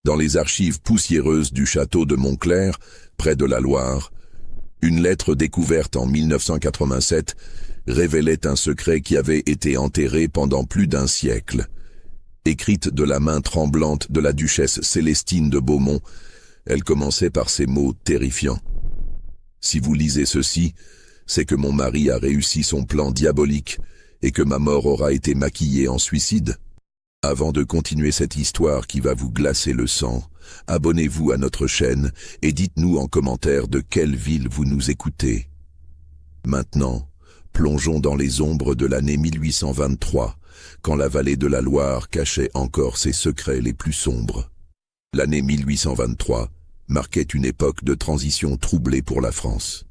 Dans les archives poussiéreuses du château de Montclair, près de la Loire, une lettre découverte en 1987 révélait un secret qui avait été enterré pendant plus d'un siècle. Écrite de la main tremblante de la duchesse Célestine de Beaumont, elle commençait par ces mots terrifiants. « Si vous lisez ceci, c'est que mon mari a réussi son plan diabolique et que ma mort aura été maquillée en suicide. » Avant de continuer cette histoire qui va vous glacer le sang, abonnez-vous à notre chaîne et dites-nous en commentaire de quelle ville vous nous écoutez. Maintenant, plongeons dans les ombres de l'année 1823, quand la vallée de la Loire cachait encore ses secrets les plus sombres. L'année 1823 marquait une époque de transition troublée pour la France.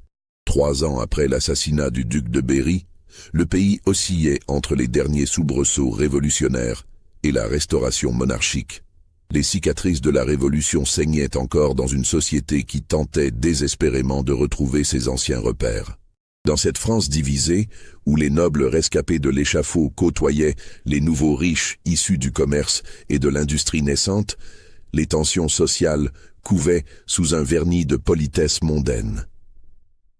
3 ans après l'assassinat du duc de Berry, le pays oscillait entre les derniers soubresauts révolutionnaires et la restauration monarchique. Les cicatrices de la Révolution saignaient encore dans une société qui tentait désespérément de retrouver ses anciens repères. Dans cette France divisée, où les nobles rescapés de l'échafaud côtoyaient les nouveaux riches issus du commerce et de l'industrie naissante, les tensions sociales couvaient sous un vernis de politesse mondaine.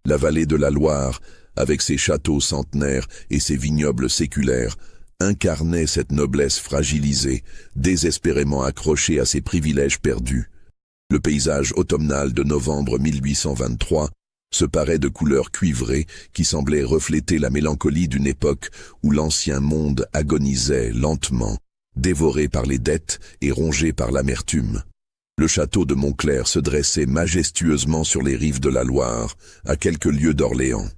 La vallée de la Loire, avec ses châteaux centenaires et ses vignobles séculaires, incarnait cette noblesse fragilisée, désespérément accrochée à ses privilèges perdus. Le paysage automnal de novembre 1823 se parait de couleurs cuivrées qui semblaient refléter la mélancolie d'une époque où l'ancien monde agonisait lentement, dévoré par les dettes et rongé par l'amertume. Le château de Montclair se dressait majestueusement sur les rives de la Loire, à quelques lieues d'Orléans.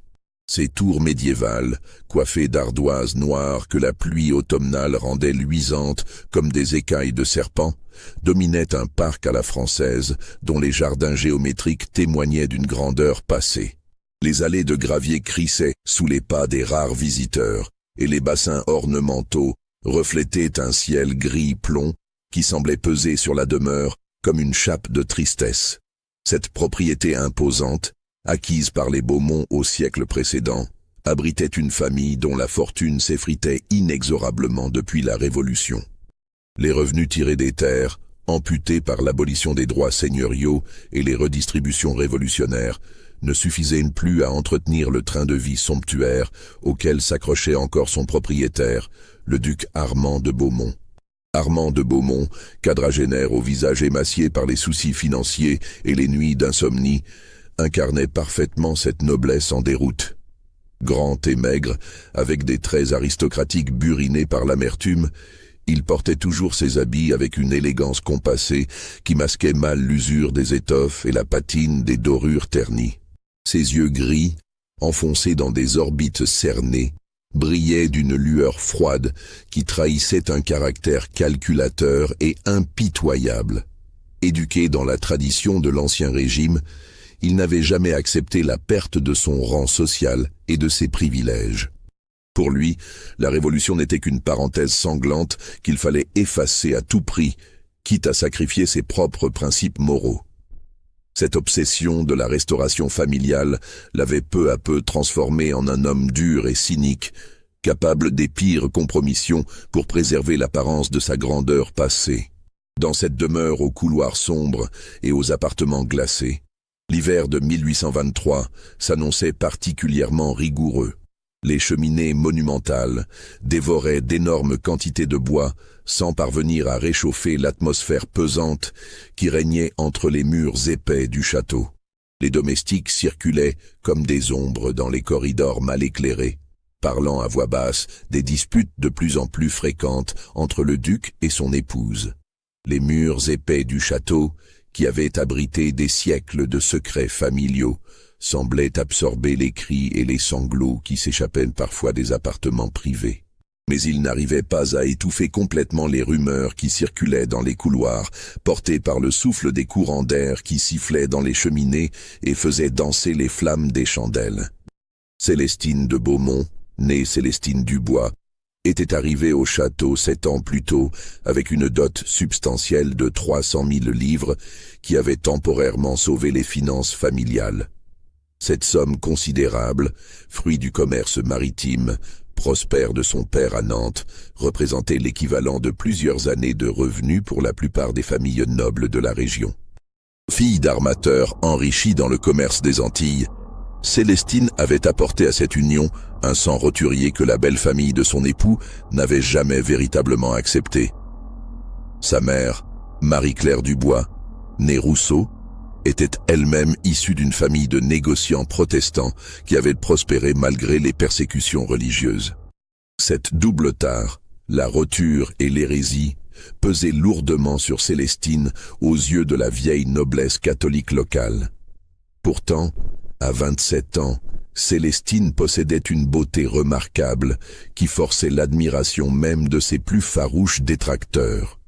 Ces tours médiévales, coiffées d'ardoises noires que la pluie automnale rendait luisantes comme des écailles de serpent, dominaient un parc à la française dont les jardins géométriques témoignaient d'une grandeur passée. Les allées de gravier crissaient sous les pas des rares visiteurs, et les bassins ornementaux reflétaient un ciel gris plomb qui semblait peser sur la demeure comme une chape de tristesse. Cette propriété imposante, acquise par les Beaumont au siècle précédent, abritait une famille dont la fortune s'effritait inexorablement depuis la Révolution. Les revenus tirés des terres, amputés par l'abolition des droits seigneuriaux et les redistributions révolutionnaires, ne suffisaient plus à entretenir le train de vie somptuaire auquel s'accrochait encore son propriétaire, le duc Armand de Beaumont. Armand de Beaumont, quadragénaire au visage émacié par les soucis financiers et les nuits d'insomnie, incarnait parfaitement cette noblesse en déroute. Grand et maigre, avec des traits aristocratiques burinés par l'amertume, il portait toujours ses habits avec une élégance compassée qui masquait mal l'usure des étoffes et la patine des dorures ternies. Ses yeux gris, enfoncés dans des orbites cernées, brillaient d'une lueur froide qui trahissait un caractère calculateur et impitoyable. Éduqué dans la tradition de l'Ancien Régime, il n'avait jamais accepté la perte de son rang social et de ses privilèges. Pour lui, la Révolution n'était qu'une parenthèse sanglante qu'il fallait effacer à tout prix, quitte à sacrifier ses propres principes moraux. Cette obsession de la restauration familiale l'avait peu à peu transformé en un homme dur et cynique, capable des pires compromissions pour préserver l'apparence de sa grandeur passée. Dans cette demeure aux couloirs sombres et aux appartements glacés, l'hiver de 1823 s'annonçait particulièrement rigoureux. Les cheminées monumentales dévoraient d'énormes quantités de bois sans parvenir à réchauffer l'atmosphère pesante qui régnait entre les murs épais du château. Les domestiques circulaient comme des ombres dans les corridors mal éclairés, parlant à voix basse des disputes de plus en plus fréquentes entre le duc et son épouse. Les murs épais du château, qui avaient abrité des siècles de secrets familiaux, semblaient absorber les cris et les sanglots qui s'échappaient parfois des appartements privés. Mais ils n'arrivaient pas à étouffer complètement les rumeurs qui circulaient dans les couloirs, portées par le souffle des courants d'air qui sifflaient dans les cheminées et faisaient danser les flammes des chandelles. Célestine de Beaumont, née Célestine Dubois, était arrivée au château 7 ans plus tôt avec une dot substantielle de 300 000 livres qui avait temporairement sauvé les finances familiales. Cette somme considérable, fruit du commerce maritime, prospère de son père à Nantes, représentait l'équivalent de plusieurs années de revenus pour la plupart des familles nobles de la région. Fille d'armateur enrichie dans le commerce des Antilles, Célestine avait apporté à cette union un sang roturier que la belle famille de son époux n'avait jamais véritablement accepté. Sa mère, Marie-Claire Dubois, née Rousseau, était elle-même issue d'une famille de négociants protestants qui avaient prospéré malgré les persécutions religieuses. Cette double tare, la roture et l'hérésie, pesait lourdement sur Célestine aux yeux de la vieille noblesse catholique locale. Pourtant, à 27 ans, Célestine possédait une beauté remarquable qui forçait l'admiration même de ses plus farouches détracteurs.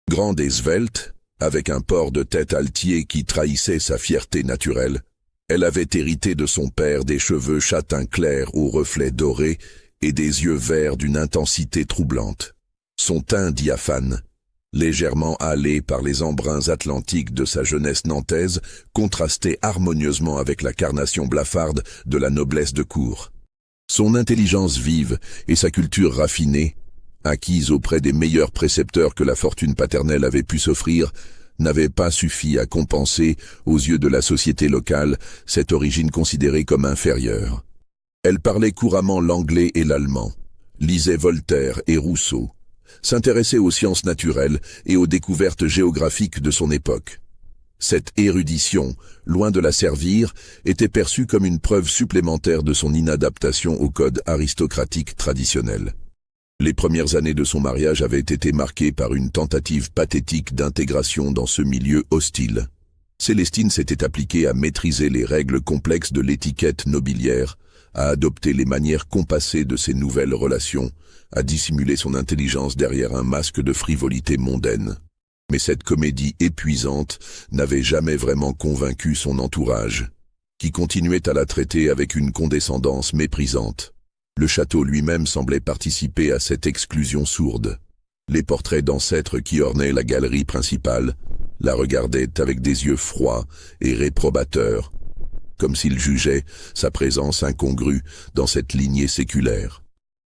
Grande et svelte, avec un port de tête altier qui trahissait sa fierté naturelle, elle avait hérité de son père des cheveux châtain clair aux reflets dorés et des yeux verts d'une intensité troublante. Son teint diaphane, légèrement hâlé par les embruns atlantiques de sa jeunesse nantaise, contrastait harmonieusement avec la carnation blafarde de la noblesse de cour. Son intelligence vive et sa culture raffinée, acquise auprès des meilleurs précepteurs que la fortune paternelle avait pu s'offrir, n'avaient pas suffi à compenser, aux yeux de la société locale, cette origine considérée comme inférieure. Elle parlait couramment l'anglais et l'allemand, lisait Voltaire et Rousseau, s'intéressait aux sciences naturelles et aux découvertes géographiques de son époque. Cette érudition, loin de la servir, était perçue comme une preuve supplémentaire de son inadaptation au code aristocratique traditionnel. Les premières années de son mariage avaient été marquées par une tentative pathétique d'intégration dans ce milieu hostile. Célestine s'était appliquée à maîtriser les règles complexes de l'étiquette nobiliaire, à adopter les manières compassées de ses nouvelles relations, à dissimuler son intelligence derrière un masque de frivolité mondaine. Mais cette comédie épuisante n'avait jamais vraiment convaincu son entourage, qui continuait à la traiter avec une condescendance méprisante. Le château lui-même semblait participer à cette exclusion sourde. Les portraits d'ancêtres qui ornaient la galerie principale la regardaient avec des yeux froids et réprobateurs, comme s'ils jugeaient sa présence incongrue dans cette lignée séculaire.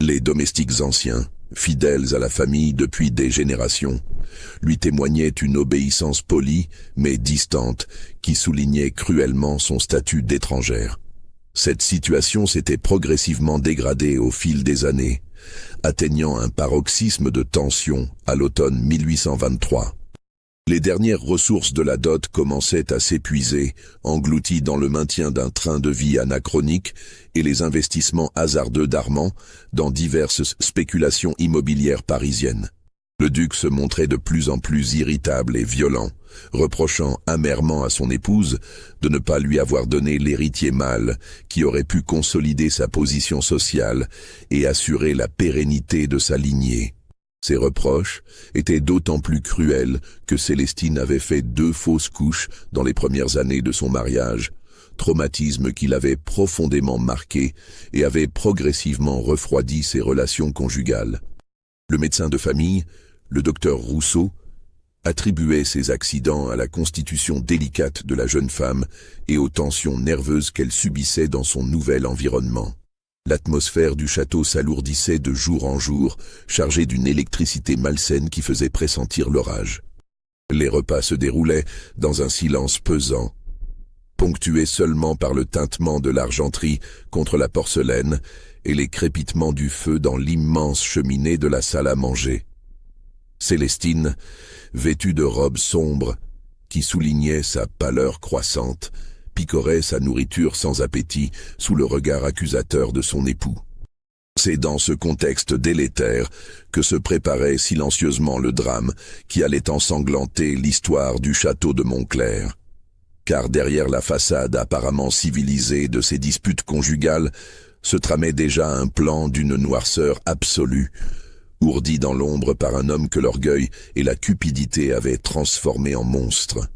Les domestiques anciens, fidèles à la famille depuis des générations, lui témoignaient une obéissance polie mais distante qui soulignait cruellement son statut d'étrangère. Cette situation s'était progressivement dégradée au fil des années, atteignant un paroxysme de tension à l'automne 1823. Les dernières ressources de la dot commençaient à s'épuiser, englouties dans le maintien d'un train de vie anachronique et les investissements hasardeux d'Armand dans diverses spéculations immobilières parisiennes. Le duc se montrait de plus en plus irritable et violent, reprochant amèrement à son épouse de ne pas lui avoir donné l'héritier mâle qui aurait pu consolider sa position sociale et assurer la pérennité de sa lignée. Ces reproches étaient d'autant plus cruels que Célestine avait fait 2 fausses couches dans les premières années de son mariage, traumatisme qui l'avait profondément marqué et avait progressivement refroidi ses relations conjugales. Le médecin de famille, le docteur Rousseau, attribuait ces accidents à la constitution délicate de la jeune femme et aux tensions nerveuses qu'elle subissait dans son nouvel environnement. L'atmosphère du château s'alourdissait de jour en jour, chargée d'une électricité malsaine qui faisait pressentir l'orage. Les repas se déroulaient dans un silence pesant, ponctué seulement par le tintement de l'argenterie contre la porcelaine et les crépitements du feu dans l'immense cheminée de la salle à manger. Célestine, vêtue de robes sombres, qui soulignaient sa pâleur croissante, picorait sa nourriture sans appétit sous le regard accusateur de son époux. C'est dans ce contexte délétère que se préparait silencieusement le drame qui allait ensanglanter l'histoire du château de Montclair. Car derrière la façade apparemment civilisée de ces disputes conjugales se tramait déjà un plan d'une noirceur absolue, ourdi dans l'ombre par un homme que l'orgueil et la cupidité avaient transformé en monstre.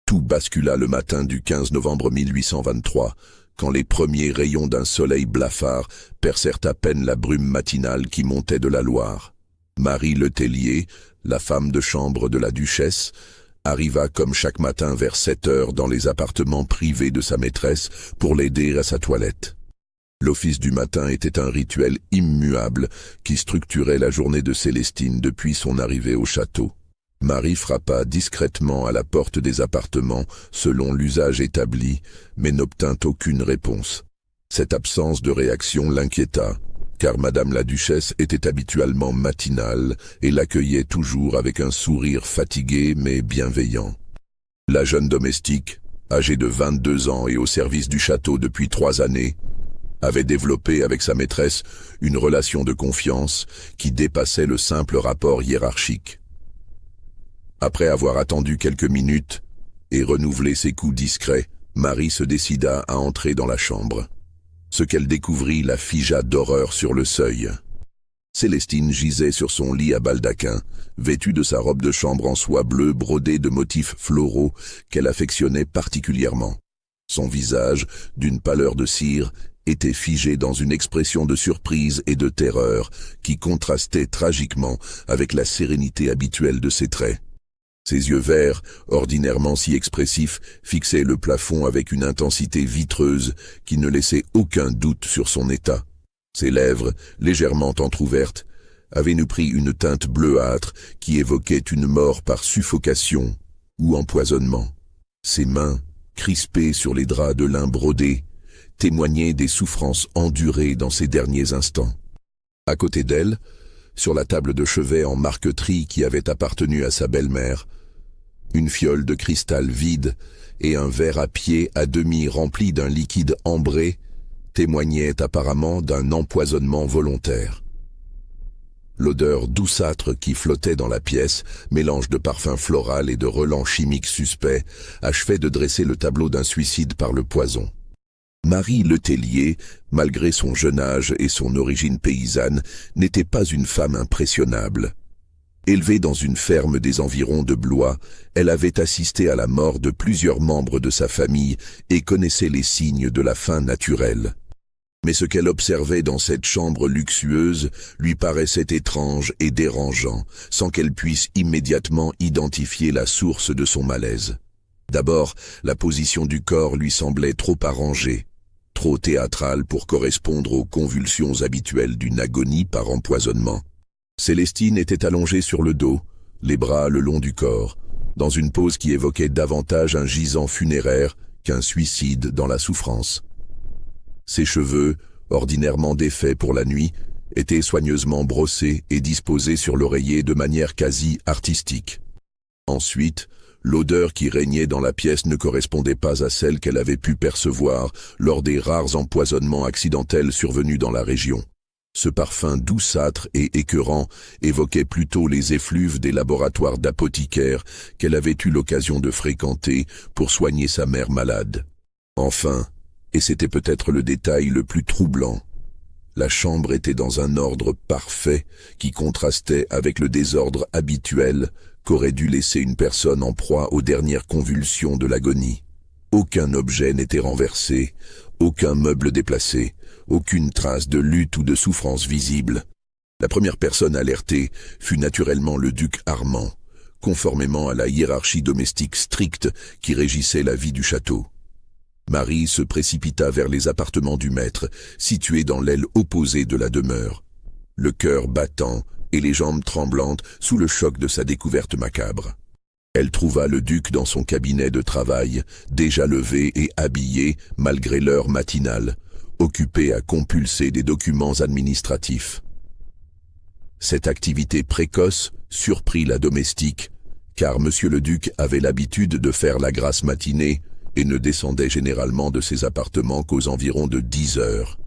Tout bascula le matin du 15 novembre 1823, quand les premiers rayons d'un soleil blafard percèrent à peine la brume matinale qui montait de la Loire. Marie Letellier, la femme de chambre de la duchesse, arriva comme chaque matin vers 7 heures dans les appartements privés de sa maîtresse pour l'aider à sa toilette. L'office du matin était un rituel immuable qui structurait la journée de Célestine depuis son arrivée au château. Marie frappa discrètement à la porte des appartements selon l'usage établi, mais n'obtint aucune réponse. Cette absence de réaction l'inquiéta, car Madame la Duchesse était habituellement matinale et l'accueillait toujours avec un sourire fatigué mais bienveillant. La jeune domestique, âgée de 22 ans et au service du château depuis 3 années, avait développé avec sa maîtresse une relation de confiance qui dépassait le simple rapport hiérarchique. Après avoir attendu quelques minutes et renouvelé ses coups discrets, Marie se décida à entrer dans la chambre. Ce qu'elle découvrit la figea d'horreur sur le seuil. Célestine gisait sur son lit à baldaquin, vêtue de sa robe de chambre en soie bleue brodée de motifs floraux qu'elle affectionnait particulièrement. Son visage, d'une pâleur de cire, était figé dans une expression de surprise et de terreur qui contrastait tragiquement avec la sérénité habituelle de ses traits. Ses yeux verts, ordinairement si expressifs, fixaient le plafond avec une intensité vitreuse qui ne laissait aucun doute sur son état. Ses lèvres, légèrement entr'ouvertes, avaient pris une teinte bleuâtre qui évoquait une mort par suffocation ou empoisonnement. Ses mains, crispées sur les draps de lin brodés, témoignaient des souffrances endurées dans ces derniers instants. À côté d'elle, sur la table de chevet en marqueterie qui avait appartenu à sa belle-mère, une fiole de cristal vide et un verre à pied à demi rempli d'un liquide ambré témoignaient apparemment d'un empoisonnement volontaire. L'odeur douceâtre qui flottait dans la pièce, mélange de parfums floral et de relents chimiques suspects, achevait de dresser le tableau d'un suicide par le poison. Marie Letellier, malgré son jeune âge et son origine paysanne, n'était pas une femme impressionnable. Élevée dans une ferme des environs de Blois, elle avait assisté à la mort de plusieurs membres de sa famille et connaissait les signes de la fin naturelle. Mais ce qu'elle observait dans cette chambre luxueuse lui paraissait étrange et dérangeant, sans qu'elle puisse immédiatement identifier la source de son malaise. D'abord, la position du corps lui semblait trop arrangée, trop théâtrale pour correspondre aux convulsions habituelles d'une agonie par empoisonnement. Célestine était allongée sur le dos, les bras le long du corps, dans une pose qui évoquait davantage un gisant funéraire qu'un suicide dans la souffrance. Ses cheveux, ordinairement défaits pour la nuit, étaient soigneusement brossés et disposés sur l'oreiller de manière quasi artistique. Ensuite, l'odeur qui régnait dans la pièce ne correspondait pas à celle qu'elle avait pu percevoir lors des rares empoisonnements accidentels survenus dans la région. Ce parfum douceâtre et écœurant évoquait plutôt les effluves des laboratoires d'apothicaires qu'elle avait eu l'occasion de fréquenter pour soigner sa mère malade. Enfin, et c'était peut-être le détail le plus troublant, la chambre était dans un ordre parfait qui contrastait avec le désordre habituel qu'aurait dû laisser une personne en proie aux dernières convulsions de l'agonie. Aucun objet n'était renversé, aucun meuble déplacé, aucune trace de lutte ou de souffrance visible. La première personne alertée fut naturellement le duc Armand, conformément à la hiérarchie domestique stricte qui régissait la vie du château. Marie se précipita vers les appartements du maître, situés dans l'aile opposée de la demeure, le cœur battant et les jambes tremblantes sous le choc de sa découverte macabre. Elle trouva le duc dans son cabinet de travail, déjà levé et habillé malgré l'heure matinale, occupé à compulser des documents administratifs. Cette activité précoce surprit la domestique, car monsieur le duc avait l'habitude de faire la grasse matinée et ne descendait généralement de ses appartements qu'aux environs de 10 heures.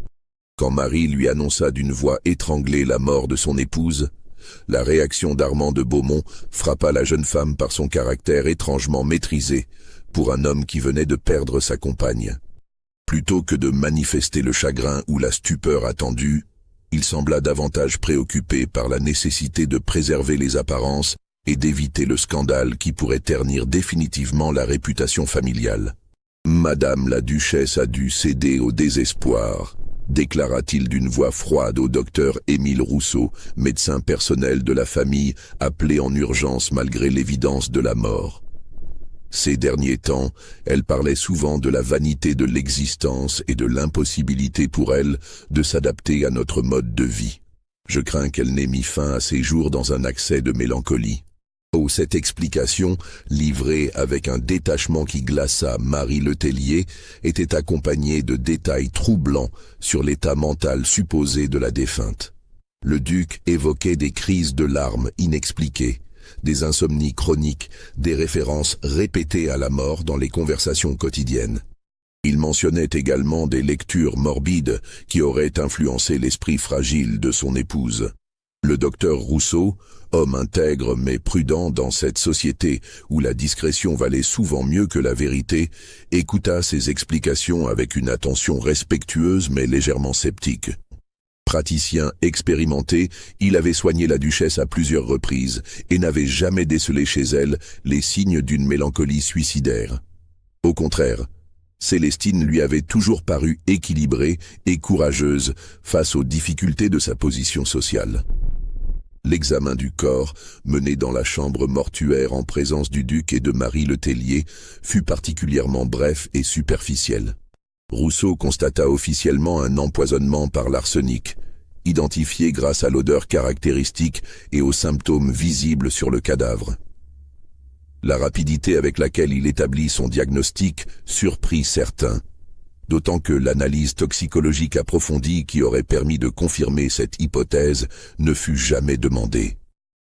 Quand Marie lui annonça d'une voix étranglée la mort de son épouse, la réaction d'Armand de Beaumont frappa la jeune femme par son caractère étrangement maîtrisé pour un homme qui venait de perdre sa compagne. Plutôt que de manifester le chagrin ou la stupeur attendue, il sembla davantage préoccupé par la nécessité de préserver les apparences et d'éviter le scandale qui pourrait ternir définitivement la réputation familiale. « Madame la Duchesse a dû céder au désespoir », déclara-t-il d'une voix froide au docteur Émile Rousseau, médecin personnel de la famille, appelé en urgence malgré l'évidence de la mort. Ces derniers temps, elle parlait souvent de la vanité de l'existence et de l'impossibilité pour elle de s'adapter à notre mode de vie. Je crains qu'elle n'ait mis fin à ses jours dans un accès de mélancolie. Oh, cette explication, livrée avec un détachement qui glaça Marie Letellier, était accompagnée de détails troublants sur l'état mental supposé de la défunte. Le duc évoquait des crises de larmes inexpliquées, des insomnies chroniques, des références répétées à la mort dans les conversations quotidiennes. Il mentionnait également des lectures morbides qui auraient influencé l'esprit fragile de son épouse. Le docteur Rousseau, homme intègre mais prudent dans cette société où la discrétion valait souvent mieux que la vérité, écouta ces explications avec une attention respectueuse mais légèrement sceptique. Praticien expérimenté, il avait soigné la duchesse à plusieurs reprises et n'avait jamais décelé chez elle les signes d'une mélancolie suicidaire. Au contraire, Célestine lui avait toujours paru équilibrée et courageuse face aux difficultés de sa position sociale. L'examen du corps, mené dans la chambre mortuaire en présence du duc et de Marie Letellier, fut particulièrement bref et superficiel. Rousseau constata officiellement un empoisonnement par l'arsenic, identifié grâce à l'odeur caractéristique et aux symptômes visibles sur le cadavre. La rapidité avec laquelle il établit son diagnostic surprit certains, d'autant que l'analyse toxicologique approfondie qui aurait permis de confirmer cette hypothèse ne fut jamais demandée.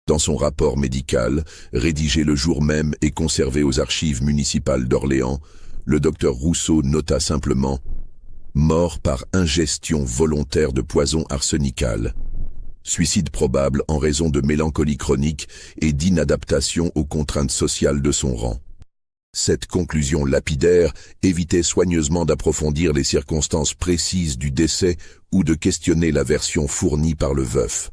Dans son rapport médical, rédigé le jour même et conservé aux archives municipales d'Orléans, le docteur Rousseau nota simplement « Mort par ingestion volontaire de poison arsenical. Suicide probable en raison de mélancolie chronique et d'inadaptation aux contraintes sociales de son rang. » Cette conclusion lapidaire évitait soigneusement d'approfondir les circonstances précises du décès ou de questionner la version fournie par le veuf.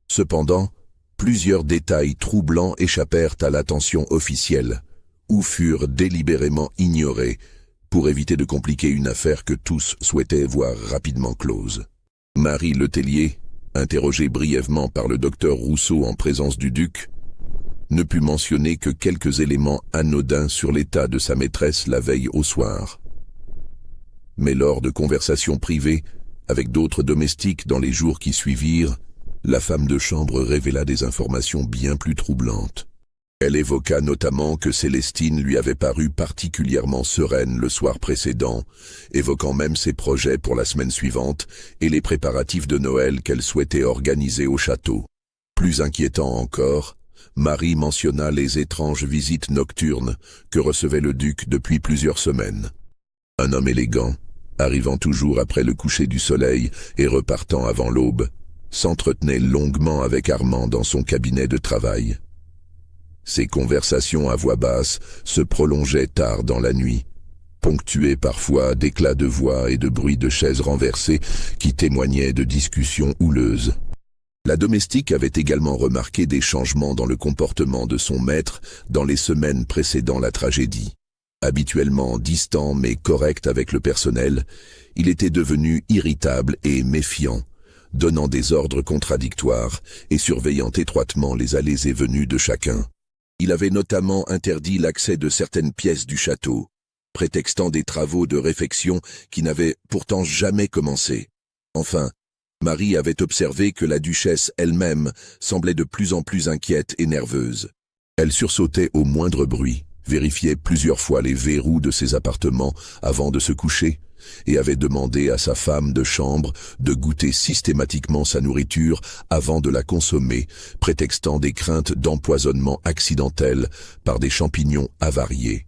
Cependant, plusieurs détails troublants échappèrent à l'attention officielle, ou furent délibérément ignorés, pour éviter de compliquer une affaire que tous souhaitaient voir rapidement close. Marie Letellier, interrogée brièvement par le docteur Rousseau en présence du duc, ne put mentionner que quelques éléments anodins sur l'état de sa maîtresse la veille au soir. Mais lors de conversations privées, avec d'autres domestiques dans les jours qui suivirent, la femme de chambre révéla des informations bien plus troublantes. Elle évoqua notamment que Célestine lui avait paru particulièrement sereine le soir précédent, évoquant même ses projets pour la semaine suivante et les préparatifs de Noël qu'elle souhaitait organiser au château. Plus inquiétant encore, Marie mentionna les étranges visites nocturnes que recevait le duc depuis plusieurs semaines. Un homme élégant, arrivant toujours après le coucher du soleil et repartant avant l'aube, s'entretenait longuement avec Armand dans son cabinet de travail. Ces conversations à voix basse se prolongeaient tard dans la nuit, ponctuées parfois d'éclats de voix et de bruits de chaises renversées qui témoignaient de discussions houleuses. La domestique avait également remarqué des changements dans le comportement de son maître dans les semaines précédant la tragédie. Habituellement distant mais correct avec le personnel, il était devenu irritable et méfiant, donnant des ordres contradictoires et surveillant étroitement les allées et venues de chacun. Il avait notamment interdit l'accès de certaines pièces du château, prétextant des travaux de réfection qui n'avaient pourtant jamais commencé. Enfin, Marie avait observé que la duchesse elle-même semblait de plus en plus inquiète et nerveuse. Elle sursautait au moindre bruit, vérifiait plusieurs fois les verrous de ses appartements avant de se coucher, et avait demandé à sa femme de chambre de goûter systématiquement sa nourriture avant de la consommer, prétextant des craintes d'empoisonnement accidentel par des champignons avariés.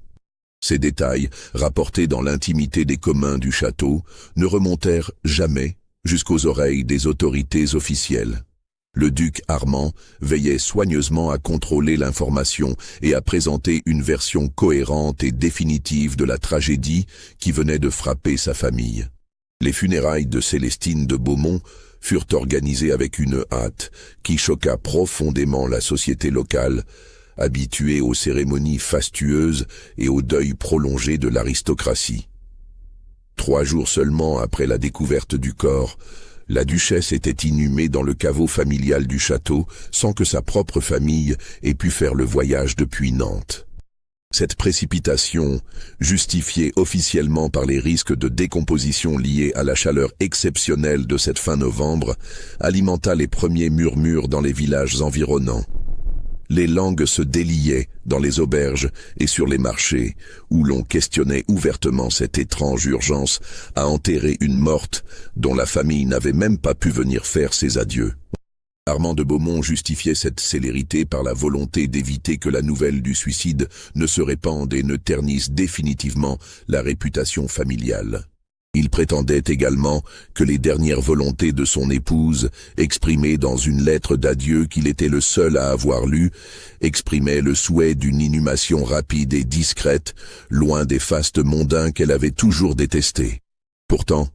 Ces détails, rapportés dans l'intimité des communs du château, ne remontèrent jamais jusqu'aux oreilles des autorités officielles. Le duc Armand veillait soigneusement à contrôler l'information et à présenter une version cohérente et définitive de la tragédie qui venait de frapper sa famille. Les funérailles de Célestine de Beaumont furent organisées avec une hâte qui choqua profondément la société locale, habituée aux cérémonies fastueuses et au deuil prolongé de l'aristocratie. 3 jours seulement après la découverte du corps, la duchesse était inhumée dans le caveau familial du château sans que sa propre famille ait pu faire le voyage depuis Nantes. Cette précipitation, justifiée officiellement par les risques de décomposition liés à la chaleur exceptionnelle de cette fin novembre, alimenta les premiers murmures dans les villages environnants. Les langues se déliaient dans les auberges et sur les marchés, où l'on questionnait ouvertement cette étrange urgence à enterrer une morte dont la famille n'avait même pas pu venir faire ses adieux. Armand de Beaumont justifiait cette célérité par la volonté d'éviter que la nouvelle du suicide ne se répande et ne ternisse définitivement la réputation familiale. Il prétendait également que les dernières volontés de son épouse, exprimées dans une lettre d'adieu qu'il était le seul à avoir lue, exprimaient le souhait d'une inhumation rapide et discrète, loin des fastes mondains qu'elle avait toujours détestés. Pourtant,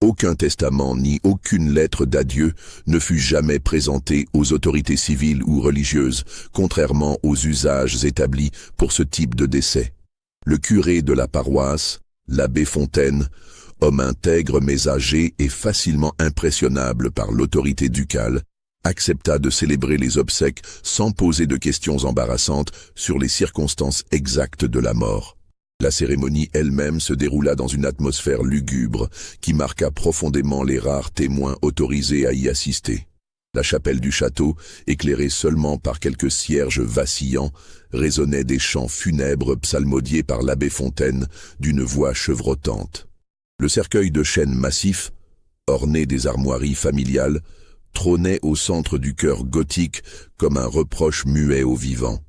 aucun testament ni aucune lettre d'adieu ne fut jamais présenté aux autorités civiles ou religieuses, contrairement aux usages établis pour ce type de décès. Le curé de la paroisse, l'abbé Fontaine, homme intègre mais âgé et facilement impressionnable par l'autorité ducale, accepta de célébrer les obsèques sans poser de questions embarrassantes sur les circonstances exactes de la mort. La cérémonie elle-même se déroula dans une atmosphère lugubre qui marqua profondément les rares témoins autorisés à y assister. La chapelle du château, éclairée seulement par quelques cierges vacillants, résonnait des chants funèbres psalmodiés par l'abbé Fontaine d'une voix chevrotante. Le cercueil de chêne massif, orné des armoiries familiales, trônait au centre du chœur gothique comme un reproche muet aux vivants.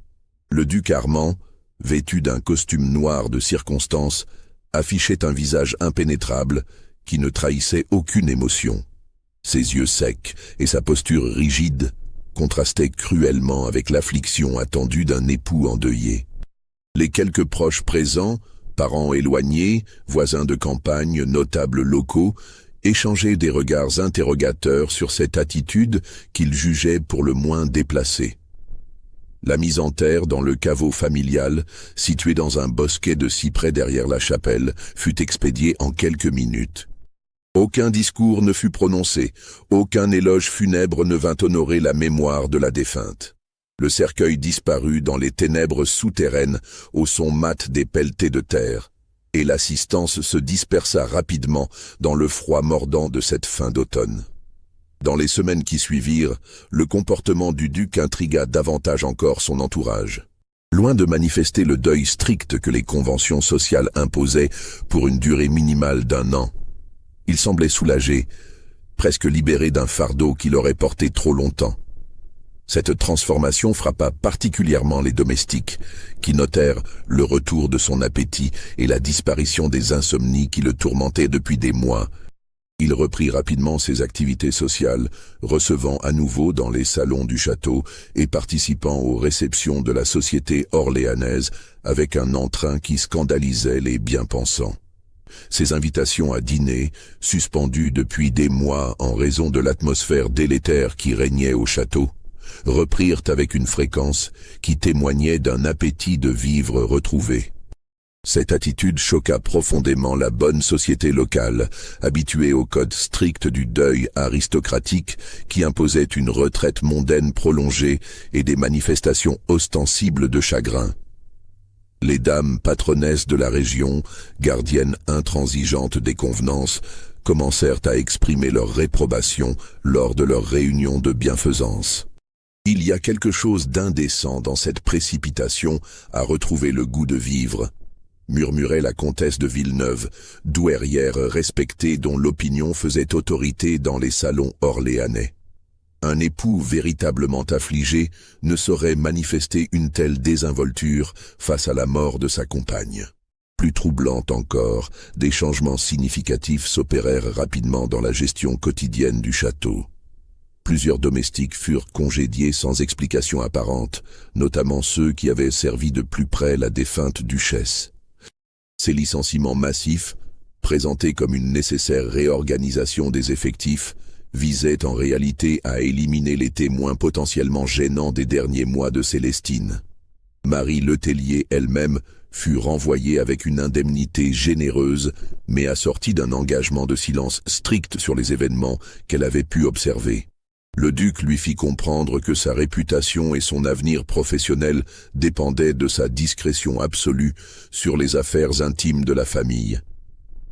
Le duc Armand, vêtu d'un costume noir de circonstance, affichait un visage impénétrable qui ne trahissait aucune émotion. Ses yeux secs et sa posture rigide contrastaient cruellement avec l'affliction attendue d'un époux endeuillé. Les quelques proches présents, parents éloignés, voisins de campagne, notables locaux, échangeaient des regards interrogateurs sur cette attitude qu'ils jugeaient pour le moins déplacée. La mise en terre dans le caveau familial, situé dans un bosquet de cyprès derrière la chapelle, fut expédiée en quelques minutes. Aucun discours ne fut prononcé, aucun éloge funèbre ne vint honorer la mémoire de la défunte. Le cercueil disparut dans les ténèbres souterraines au son mat des pelletées de terre, et l'assistance se dispersa rapidement dans le froid mordant de cette fin d'automne. Dans les semaines qui suivirent, le comportement du duc intrigua davantage encore son entourage. Loin de manifester le deuil strict que les conventions sociales imposaient pour une durée minimale d'1 an, il semblait soulagé, presque libéré d'un fardeau qu'il aurait porté trop longtemps. Cette transformation frappa particulièrement les domestiques, qui notèrent le retour de son appétit et la disparition des insomnies qui le tourmentaient depuis des mois. Il reprit rapidement ses activités sociales, recevant à nouveau dans les salons du château et participant aux réceptions de la société orléanaise avec un entrain qui scandalisait les bien-pensants. Ses invitations à dîner, suspendues depuis des mois en raison de l'atmosphère délétère qui régnait au château, reprirent avec une fréquence qui témoignait d'un appétit de vivre retrouvé. Cette attitude choqua profondément la bonne société locale, habituée au code strict du deuil aristocratique qui imposait une retraite mondaine prolongée et des manifestations ostensibles de chagrin. Les dames patronesses de la région, gardiennes intransigeantes des convenances, commencèrent à exprimer leur réprobation lors de leurs réunions de bienfaisance. Il y a quelque chose d'indécent dans cette précipitation à retrouver le goût de vivre, murmurait la comtesse de Villeneuve, douairière respectée dont l'opinion faisait autorité dans les salons orléanais. Un époux véritablement affligé ne saurait manifester une telle désinvolture face à la mort de sa compagne. Plus troublante encore, des changements significatifs s'opérèrent rapidement dans la gestion quotidienne du château. Plusieurs domestiques furent congédiés sans explication apparente, notamment ceux qui avaient servi de plus près la défunte duchesse. Ces licenciements massifs, présentés comme une nécessaire réorganisation des effectifs, visaient en réalité à éliminer les témoins potentiellement gênants des derniers mois de Célestine. Marie Letellier elle-même fut renvoyée avec une indemnité généreuse, mais assortie d'un engagement de silence strict sur les événements qu'elle avait pu observer. Le duc lui fit comprendre que sa réputation et son avenir professionnel dépendaient de sa discrétion absolue sur les affaires intimes de la famille.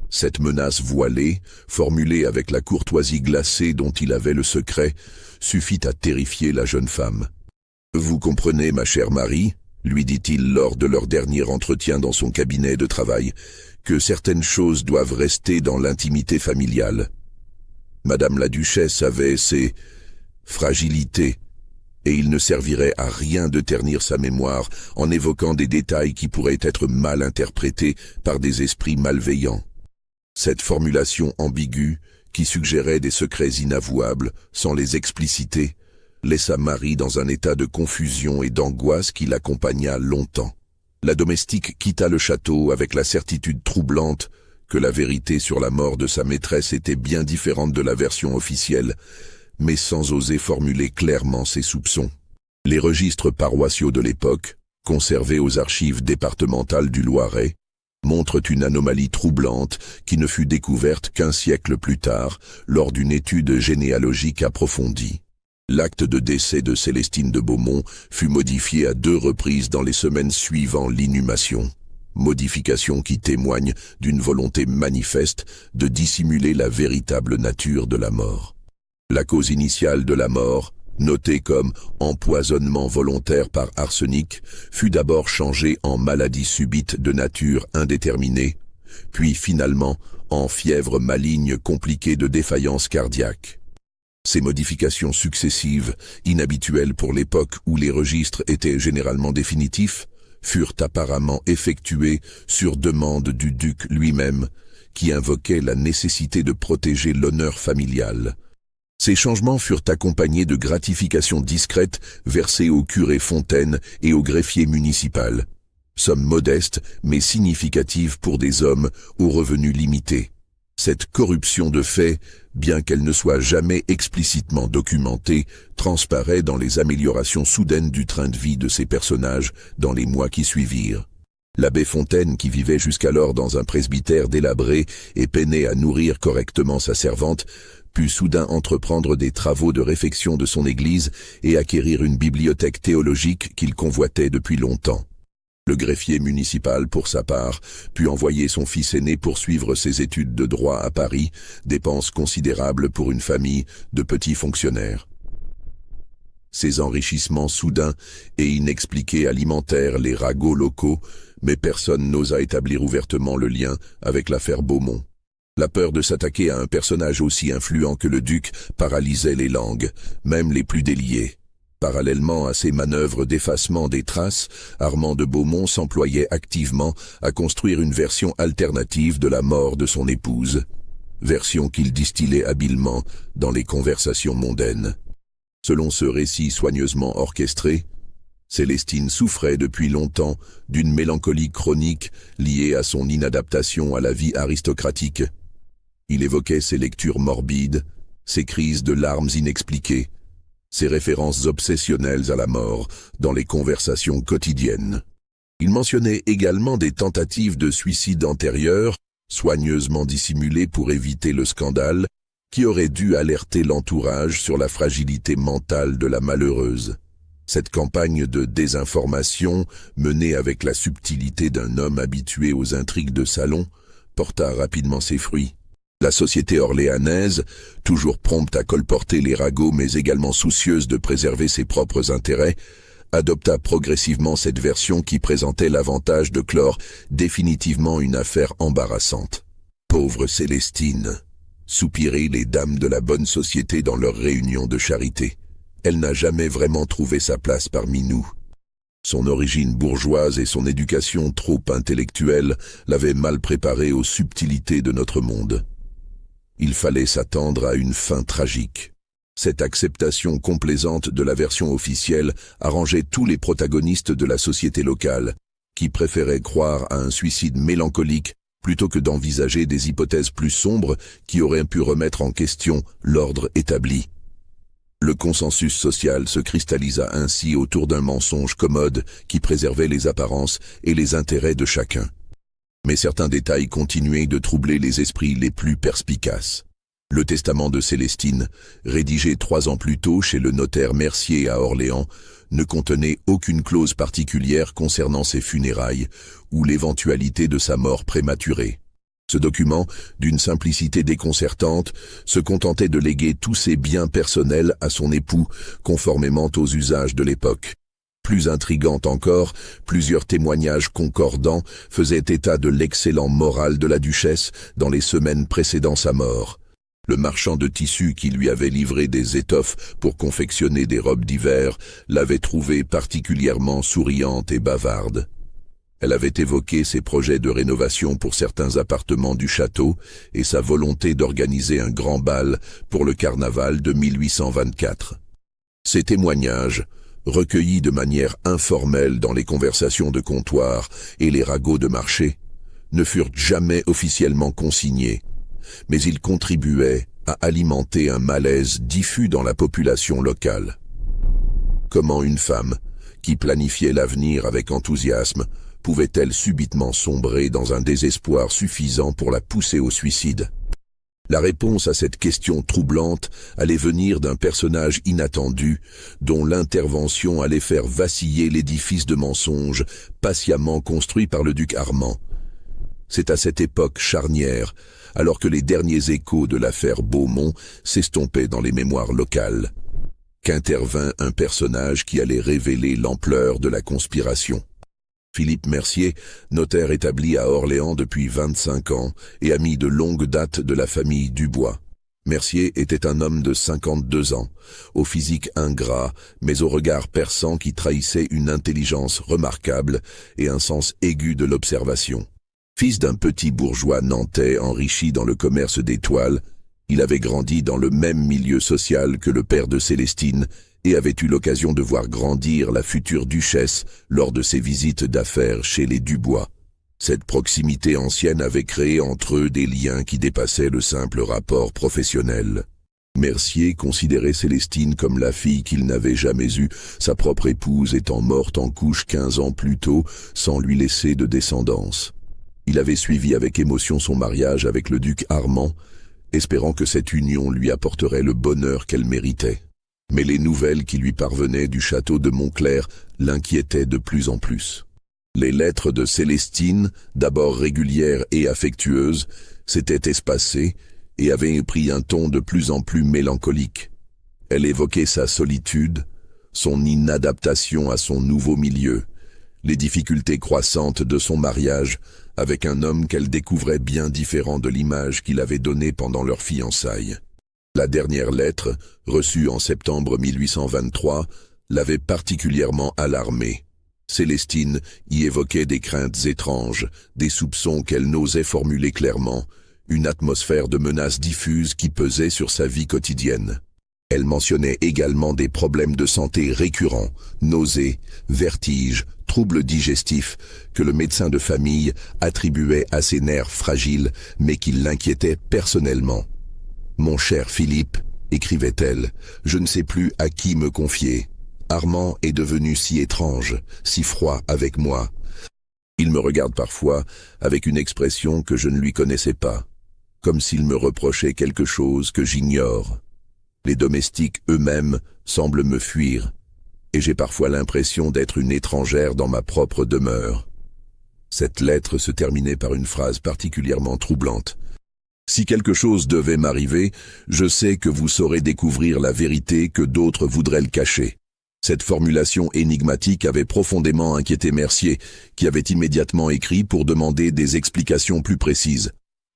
Cette menace voilée, formulée avec la courtoisie glacée dont il avait le secret, suffit à terrifier la jeune femme. « Vous comprenez, ma chère Marie, » lui dit-il lors de leur dernier entretien dans son cabinet de travail, « que certaines choses doivent rester dans l'intimité familiale. Madame la duchesse avait ses fragilités, et il ne servirait à rien de ternir sa mémoire en évoquant des détails qui pourraient être mal interprétés par des esprits malveillants. » Cette formulation ambiguë, qui suggérait des secrets inavouables, sans les expliciter, laissa Marie dans un état de confusion et d'angoisse qui l'accompagna longtemps. La domestique quitta le château avec la certitude troublante que la vérité sur la mort de sa maîtresse était bien différente de la version officielle, mais sans oser formuler clairement ses soupçons. Les registres paroissiaux de l'époque, conservés aux archives départementales du Loiret, montrent une anomalie troublante qui ne fut découverte qu'un siècle plus tard, lors d'une étude généalogique approfondie. L'acte de décès de Célestine de Beaumont fut modifié à 2 reprises dans les semaines suivant l'inhumation. Modification qui témoigne d'une volonté manifeste de dissimuler la véritable nature de la mort. La cause initiale de la mort, notée comme empoisonnement volontaire par arsenic, fut d'abord changée en maladie subite de nature indéterminée, puis finalement en fièvre maligne compliquée de défaillance cardiaque. Ces modifications successives, inhabituelles pour l'époque où les registres étaient généralement définitifs, furent apparemment effectuées sur demande du duc lui-même, qui invoquait la nécessité de protéger l'honneur familial. Ces changements furent accompagnés de gratifications discrètes versées au curé Fontaine et au greffier municipal. Somme modeste mais significative pour des hommes aux revenus limités. Cette corruption de fait, bien qu'elle ne soit jamais explicitement documentée, transparaît dans les améliorations soudaines du train de vie de ces personnages dans les mois qui suivirent. L'abbé Fontaine, qui vivait jusqu'alors dans un presbytère délabré et peinait à nourrir correctement sa servante, put soudain entreprendre des travaux de réfection de son église et acquérir une bibliothèque théologique qu'il convoitait depuis longtemps. Le greffier municipal, pour sa part, put envoyer son fils aîné poursuivre ses études de droit à Paris, dépenses considérables pour une famille de petits fonctionnaires. Ces enrichissements soudains et inexpliqués alimentèrent les ragots locaux, mais personne n'osa établir ouvertement le lien avec l'affaire Beaumont. La peur de s'attaquer à un personnage aussi influent que le duc paralysait les langues, même les plus déliées. Parallèlement à ces manœuvres d'effacement des traces, Armand de Beaumont s'employait activement à construire une version alternative de la mort de son épouse, version qu'il distillait habilement dans les conversations mondaines. Selon ce récit soigneusement orchestré, Célestine souffrait depuis longtemps d'une mélancolie chronique liée à son inadaptation à la vie aristocratique. Il évoquait ses lectures morbides, ses crises de larmes inexpliquées, ses références obsessionnelles à la mort dans les conversations quotidiennes. Il mentionnait également des tentatives de suicide antérieures, soigneusement dissimulées pour éviter le scandale, qui auraient dû alerter l'entourage sur la fragilité mentale de la malheureuse. Cette campagne de désinformation, menée avec la subtilité d'un homme habitué aux intrigues de salon, porta rapidement ses fruits. La société orléanaise, toujours prompte à colporter les ragots mais également soucieuse de préserver ses propres intérêts, adopta progressivement cette version qui présentait l'avantage de clore définitivement une affaire embarrassante. Pauvre Célestine, soupiraient les dames de la bonne société dans leurs réunions de charité. Elle n'a jamais vraiment trouvé sa place parmi nous. Son origine bourgeoise et son éducation trop intellectuelle l'avaient mal préparée aux subtilités de notre monde. Il fallait s'attendre à une fin tragique. Cette acceptation complaisante de la version officielle arrangeait tous les protagonistes de la société locale, qui préféraient croire à un suicide mélancolique plutôt que d'envisager des hypothèses plus sombres qui auraient pu remettre en question l'ordre établi. Le consensus social se cristallisa ainsi autour d'un mensonge commode qui préservait les apparences et les intérêts de chacun. Mais certains détails continuaient de troubler les esprits les plus perspicaces. Le testament de Célestine, rédigé 3 ans plus tôt chez le notaire Mercier à Orléans, ne contenait aucune clause particulière concernant ses funérailles ou l'éventualité de sa mort prématurée. Ce document, d'une simplicité déconcertante, se contentait de léguer tous ses biens personnels à son époux, conformément aux usages de l'époque. Plus intrigant encore, plusieurs témoignages concordants faisaient état de l'excellent moral de la duchesse dans les semaines précédant sa mort. Le marchand de tissus qui lui avait livré des étoffes pour confectionner des robes d'hiver l'avait trouvée particulièrement souriante et bavarde. Elle avait évoqué ses projets de rénovation pour certains appartements du château et sa volonté d'organiser un grand bal pour le carnaval de 1824. Ces témoignages, recueillis de manière informelle dans les conversations de comptoir et les ragots de marché, ne furent jamais officiellement consignés, mais ils contribuaient à alimenter un malaise diffus dans la population locale. Comment une femme, qui planifiait l'avenir avec enthousiasme, pouvait-elle subitement sombrer dans un désespoir suffisant pour la pousser au suicide? La réponse à cette question troublante allait venir d'un personnage inattendu, dont l'intervention allait faire vaciller l'édifice de mensonges patiemment construit par le duc Armand. C'est à cette époque charnière, alors que les derniers échos de l'affaire Beaumont s'estompaient dans les mémoires locales, qu'intervint un personnage qui allait révéler l'ampleur de la conspiration. Philippe Mercier, notaire établi à Orléans depuis 25 ans et ami de longue date de la famille Dubois. Mercier était un homme de 52 ans, au physique ingrat, mais au regard perçant qui trahissait une intelligence remarquable et un sens aigu de l'observation. Fils d'un petit bourgeois nantais enrichi dans le commerce des toiles, il avait grandi dans le même milieu social que le père de Célestine et avait eu l'occasion de voir grandir la future duchesse lors de ses visites d'affaires chez les Dubois. Cette proximité ancienne avait créé entre eux des liens qui dépassaient le simple rapport professionnel. Mercier considérait Célestine comme la fille qu'il n'avait jamais eue, sa propre épouse étant morte en couche 15 ans plus tôt sans lui laisser de descendance. Il avait suivi avec émotion son mariage avec le duc Armand, espérant que cette union lui apporterait le bonheur qu'elle méritait. Mais les nouvelles qui lui parvenaient du château de Montclair l'inquiétaient de plus en plus. Les lettres de Célestine, d'abord régulières et affectueuses, s'étaient espacées et avaient pris un ton de plus en plus mélancolique. Elle évoquait sa solitude, son inadaptation à son nouveau milieu, les difficultés croissantes de son mariage avec un homme qu'elle découvrait bien différent de l'image qu'il avait donnée pendant leur fiançailles. La dernière lettre, reçue en septembre 1823, l'avait particulièrement alarmée. Célestine y évoquait des craintes étranges, des soupçons qu'elle n'osait formuler clairement, une atmosphère de menace diffuse qui pesait sur sa vie quotidienne. Elle mentionnait également des problèmes de santé récurrents, nausées, vertiges, troubles digestifs, que le médecin de famille attribuait à ses nerfs fragiles, mais qui l'inquiétaient personnellement. « Mon cher Philippe, écrivait-elle, je ne sais plus à qui me confier. Armand est devenu si étrange, si froid avec moi. Il me regarde parfois avec une expression que je ne lui connaissais pas, comme s'il me reprochait quelque chose que j'ignore. Les domestiques eux-mêmes semblent me fuir, et j'ai parfois l'impression d'être une étrangère dans ma propre demeure. » Cette lettre se terminait par une phrase particulièrement troublante. « Si quelque chose devait m'arriver, je sais que vous saurez découvrir la vérité que d'autres voudraient le cacher. » Cette formulation énigmatique avait profondément inquiété Mercier, qui avait immédiatement écrit pour demander des explications plus précises.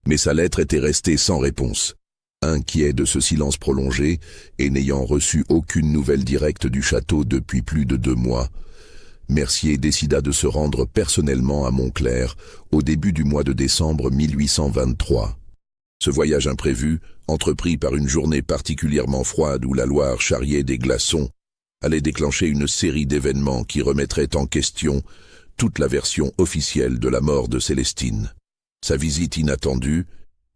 Mais sa lettre était restée sans réponse. Inquiet de ce silence prolongé, et n'ayant reçu aucune nouvelle directe du château depuis plus de 2 mois, Mercier décida de se rendre personnellement à Montclair au début du mois de décembre 1823. Ce voyage imprévu, entrepris par une journée particulièrement froide où la Loire charriait des glaçons, allait déclencher une série d'événements qui remettraient en question toute la version officielle de la mort de Célestine. Sa visite inattendue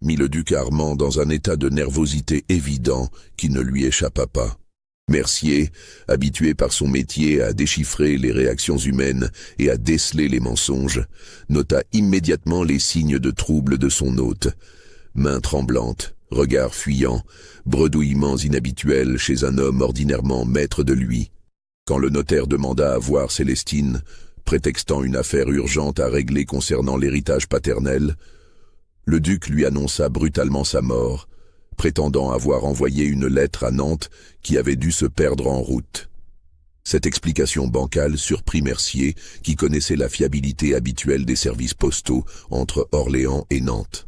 mit le duc Armand dans un état de nervosité évident qui ne lui échappa pas. Mercier, habitué par son métier à déchiffrer les réactions humaines et à déceler les mensonges, nota immédiatement les signes de trouble de son hôte. mains tremblantes, regards fuyants, bredouillements inhabituels chez un homme ordinairement maître de lui. Quand le notaire demanda à voir Célestine, prétextant une affaire urgente à régler concernant l'héritage paternel, le duc lui annonça brutalement sa mort, prétendant avoir envoyé une lettre à Nantes qui avait dû se perdre en route. Cette explication bancale surprit Mercier, qui connaissait la fiabilité habituelle des services postaux entre Orléans et Nantes.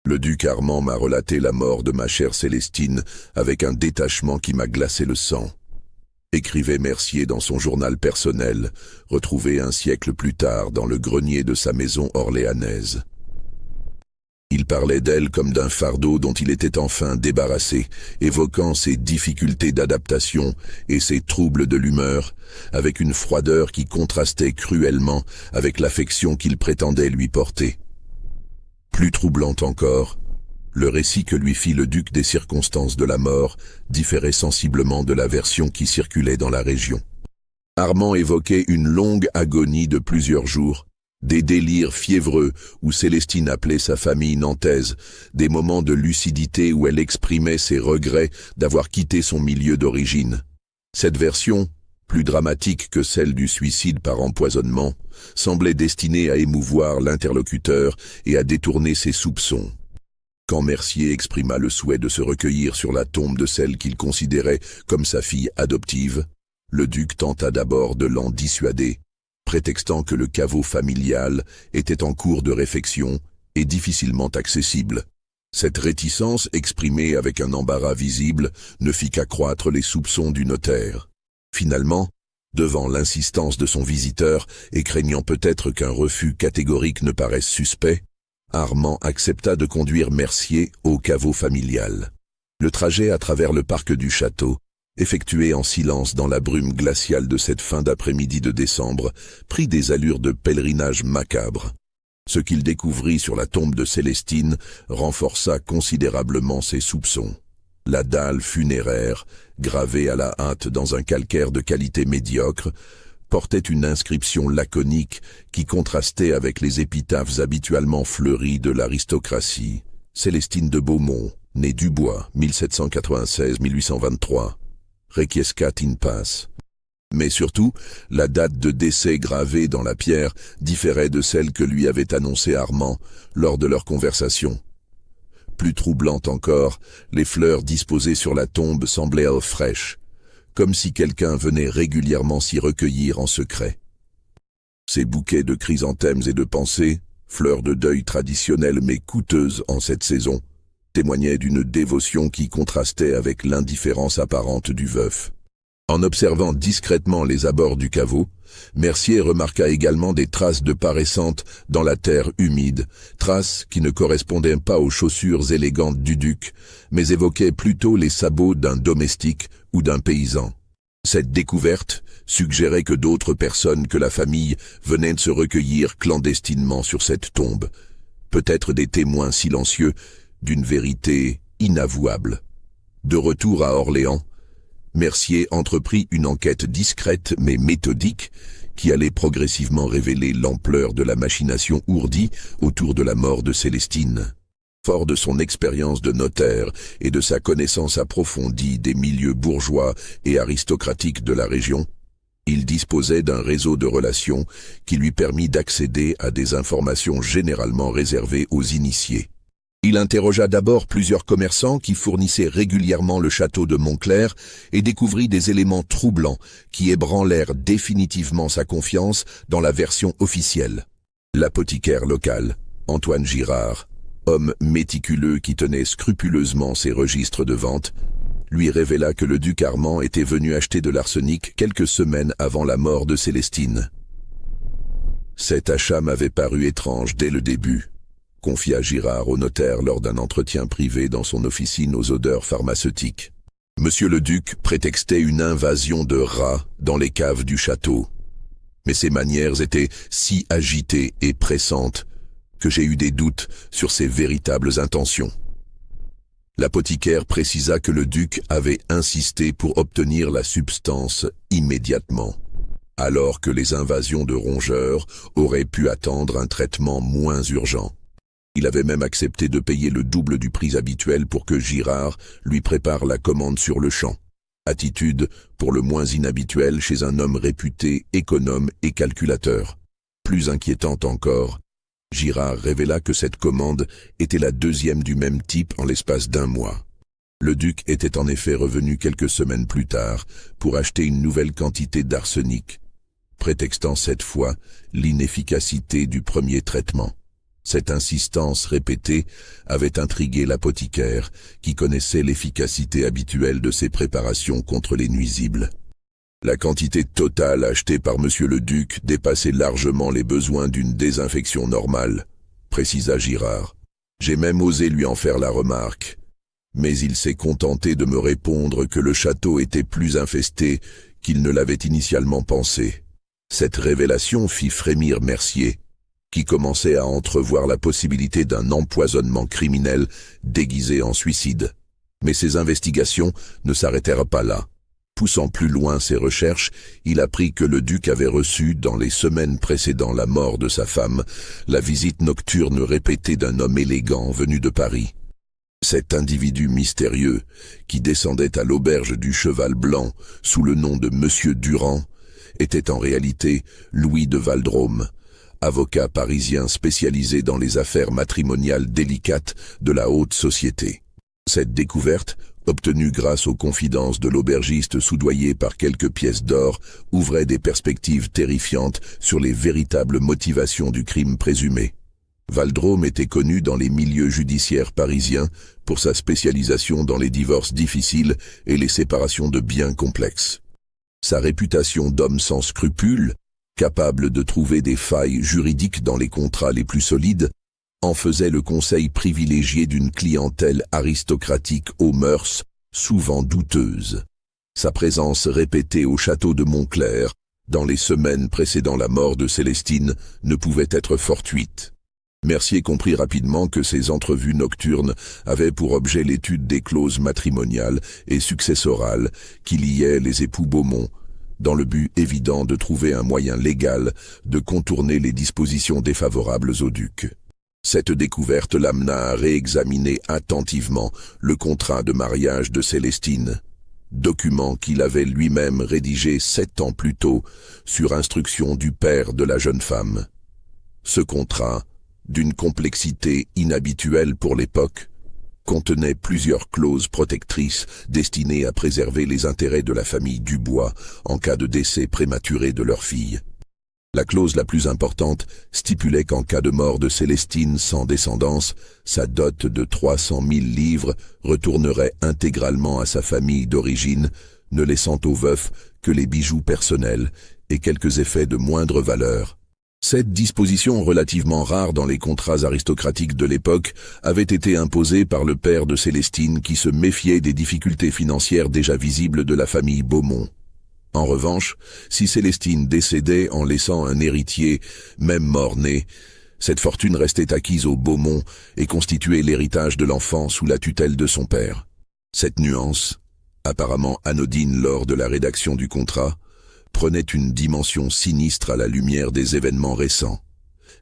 Le duc Armand m'a relaté la mort de ma chère Célestine avec un détachement qui m'a glacé le sang. Écrivait Mercier dans son journal personnel, retrouvé un siècle plus tard dans le grenier de sa maison orléanaise. Il parlait d'elle comme d'un fardeau dont il était enfin débarrassé, évoquant ses difficultés d'adaptation et ses troubles de l'humeur, avec une froideur qui contrastait cruellement avec l'affection qu'il prétendait lui porter. Plus troublant encore, le récit que lui fit le duc des circonstances de la mort différait sensiblement de la version qui circulait dans la région. Armand évoquait une longue agonie de plusieurs jours, des délires fiévreux où Célestine appelait sa famille nantaise, des moments de lucidité où elle exprimait ses regrets d'avoir quitté son milieu d'origine. Cette version, plus dramatique que celle du suicide par empoisonnement, semblait destinée à émouvoir l'interlocuteur et à détourner ses soupçons. Quand Mercier exprima le souhait de se recueillir sur la tombe de celle qu'il considérait comme sa fille adoptive, le duc tenta d'abord de l'en dissuader, prétextant que le caveau familial était en cours de réfection et difficilement accessible. Cette réticence, exprimée avec un embarras visible, ne fit qu'accroître les soupçons du notaire. Finalement, devant l'insistance de son visiteur et craignant peut-être qu'un refus catégorique ne paraisse suspect, Armand accepta de conduire Mercier au caveau familial. Le trajet à travers le parc du château, effectué en silence dans la brume glaciale de cette fin d'après-midi de décembre, prit des allures de pèlerinage macabre. Ce qu'il découvrit sur la tombe de Célestine renforça considérablement ses soupçons. La dalle funéraire, gravée à la hâte dans un calcaire de qualité médiocre, portait une inscription laconique qui contrastait avec les épitaphes habituellement fleuries de l'aristocratie. Célestine de Beaumont, née Dubois, 1796-1823. Requiescat in pace. Mais surtout, la date de décès gravée dans la pierre différait de celle que lui avait annoncée Armand lors de leur conversation. Plus troublante encore, les fleurs disposées sur la tombe semblaient fraîches, comme si quelqu'un venait régulièrement s'y recueillir en secret. Ces bouquets de chrysanthèmes et de pensées, fleurs de deuil traditionnelles mais coûteuses en cette saison, témoignaient d'une dévotion qui contrastait avec l'indifférence apparente du veuf. En observant discrètement les abords du caveau, Mercier remarqua également des traces de pas récentes dans la terre humide, traces qui ne correspondaient pas aux chaussures élégantes du duc, mais évoquaient plutôt les sabots d'un domestique ou d'un paysan. Cette découverte suggérait que d'autres personnes que la famille venaient de se recueillir clandestinement sur cette tombe, peut-être des témoins silencieux d'une vérité inavouable. De retour à Orléans, Mercier entreprit une enquête discrète mais méthodique qui allait progressivement révéler l'ampleur de la machination ourdie autour de la mort de Célestine. Fort de son expérience de notaire et de sa connaissance approfondie des milieux bourgeois et aristocratiques de la région, il disposait d'un réseau de relations qui lui permit d'accéder à des informations généralement réservées aux initiés. Il interrogea d'abord plusieurs commerçants qui fournissaient régulièrement le château de Montclair et découvrit des éléments troublants qui ébranlèrent définitivement sa confiance dans la version officielle. L'apothicaire local, Antoine Girard, homme méticuleux qui tenait scrupuleusement ses registres de vente, lui révéla que le duc Armand était venu acheter de l'arsenic quelques semaines avant la mort de Célestine. Cet achat m'avait paru étrange dès le début, confia Girard au notaire lors d'un entretien privé dans son officine aux odeurs pharmaceutiques. Monsieur le duc prétextait une invasion de rats dans les caves du château. Mais ses manières étaient si agitées et pressantes que j'ai eu des doutes sur ses véritables intentions. L'apothicaire précisa que le duc avait insisté pour obtenir la substance immédiatement, alors que les invasions de rongeurs auraient pu attendre un traitement moins urgent. Il avait même accepté de payer le double du prix habituel pour que Girard lui prépare la commande sur le champ. Attitude pour le moins inhabituelle chez un homme réputé économe et calculateur. Plus inquiétante encore, Girard révéla que cette commande était la deuxième du même type en l'espace d'un mois. Le duc était en effet revenu quelques semaines plus tard pour acheter une nouvelle quantité d'arsenic, prétextant cette fois l'inefficacité du premier traitement. Cette insistance répétée avait intrigué l'apothicaire, qui connaissait l'efficacité habituelle de ces préparations contre les nuisibles. La quantité totale achetée par monsieur le duc dépassait largement les besoins d'une désinfection normale, précisa Girard. J'ai même osé lui en faire la remarque. Mais il s'est contenté de me répondre que le château était plus infesté qu'il ne l'avait initialement pensé. Cette révélation fit frémir Mercier, qui commençait à entrevoir la possibilité d'un empoisonnement criminel déguisé en suicide. Mais ses investigations ne s'arrêtèrent pas là. Poussant plus loin ses recherches, il apprit que le duc avait reçu, dans les semaines précédant la mort de sa femme, la visite nocturne répétée d'un homme élégant venu de Paris. Cet individu mystérieux, qui descendait à l'auberge du Cheval Blanc sous le nom de Monsieur Durand, était en réalité Louis de Valdrôme, avocat parisien spécialisé dans les affaires matrimoniales délicates de la haute société. Cette découverte, obtenue grâce aux confidences de l'aubergiste soudoyé par quelques pièces d'or, ouvrait des perspectives terrifiantes sur les véritables motivations du crime présumé. Valdrôme était connu dans les milieux judiciaires parisiens pour sa spécialisation dans les divorces difficiles et les séparations de biens complexes. Sa réputation d'homme sans scrupules, capable de trouver des failles juridiques dans les contrats les plus solides, en faisait le conseil privilégié d'une clientèle aristocratique aux mœurs souvent douteuses. Sa présence répétée au château de Montclair, dans les semaines précédant la mort de Célestine, ne pouvait être fortuite. Mercier comprit rapidement que ces entrevues nocturnes avaient pour objet l'étude des clauses matrimoniales et successorales qui liaient les époux Beaumont, dans le but évident de trouver un moyen légal de contourner les dispositions défavorables au duc. Cette découverte l'amena à réexaminer attentivement le contrat de mariage de Célestine, document qu'il avait lui-même rédigé 7 ans plus tôt sur instruction du père de la jeune femme. Ce contrat, d'une complexité inhabituelle pour l'époque, contenait plusieurs clauses protectrices destinées à préserver les intérêts de la famille Dubois en cas de décès prématuré de leur fille. La clause la plus importante stipulait qu'en cas de mort de Célestine sans descendance, sa dot de 300 000 livres retournerait intégralement à sa famille d'origine, ne laissant au veuf que les bijoux personnels et quelques effets de moindre valeur. Cette disposition relativement rare dans les contrats aristocratiques de l'époque avait été imposée par le père de Célestine qui se méfiait des difficultés financières déjà visibles de la famille Beaumont. En revanche, si Célestine décédait en laissant un héritier, même mort-né, cette fortune restait acquise aux Beaumont et constituait l'héritage de l'enfant sous la tutelle de son père. Cette nuance, apparemment anodine lors de la rédaction du contrat, prenait une dimension sinistre à la lumière des événements récents.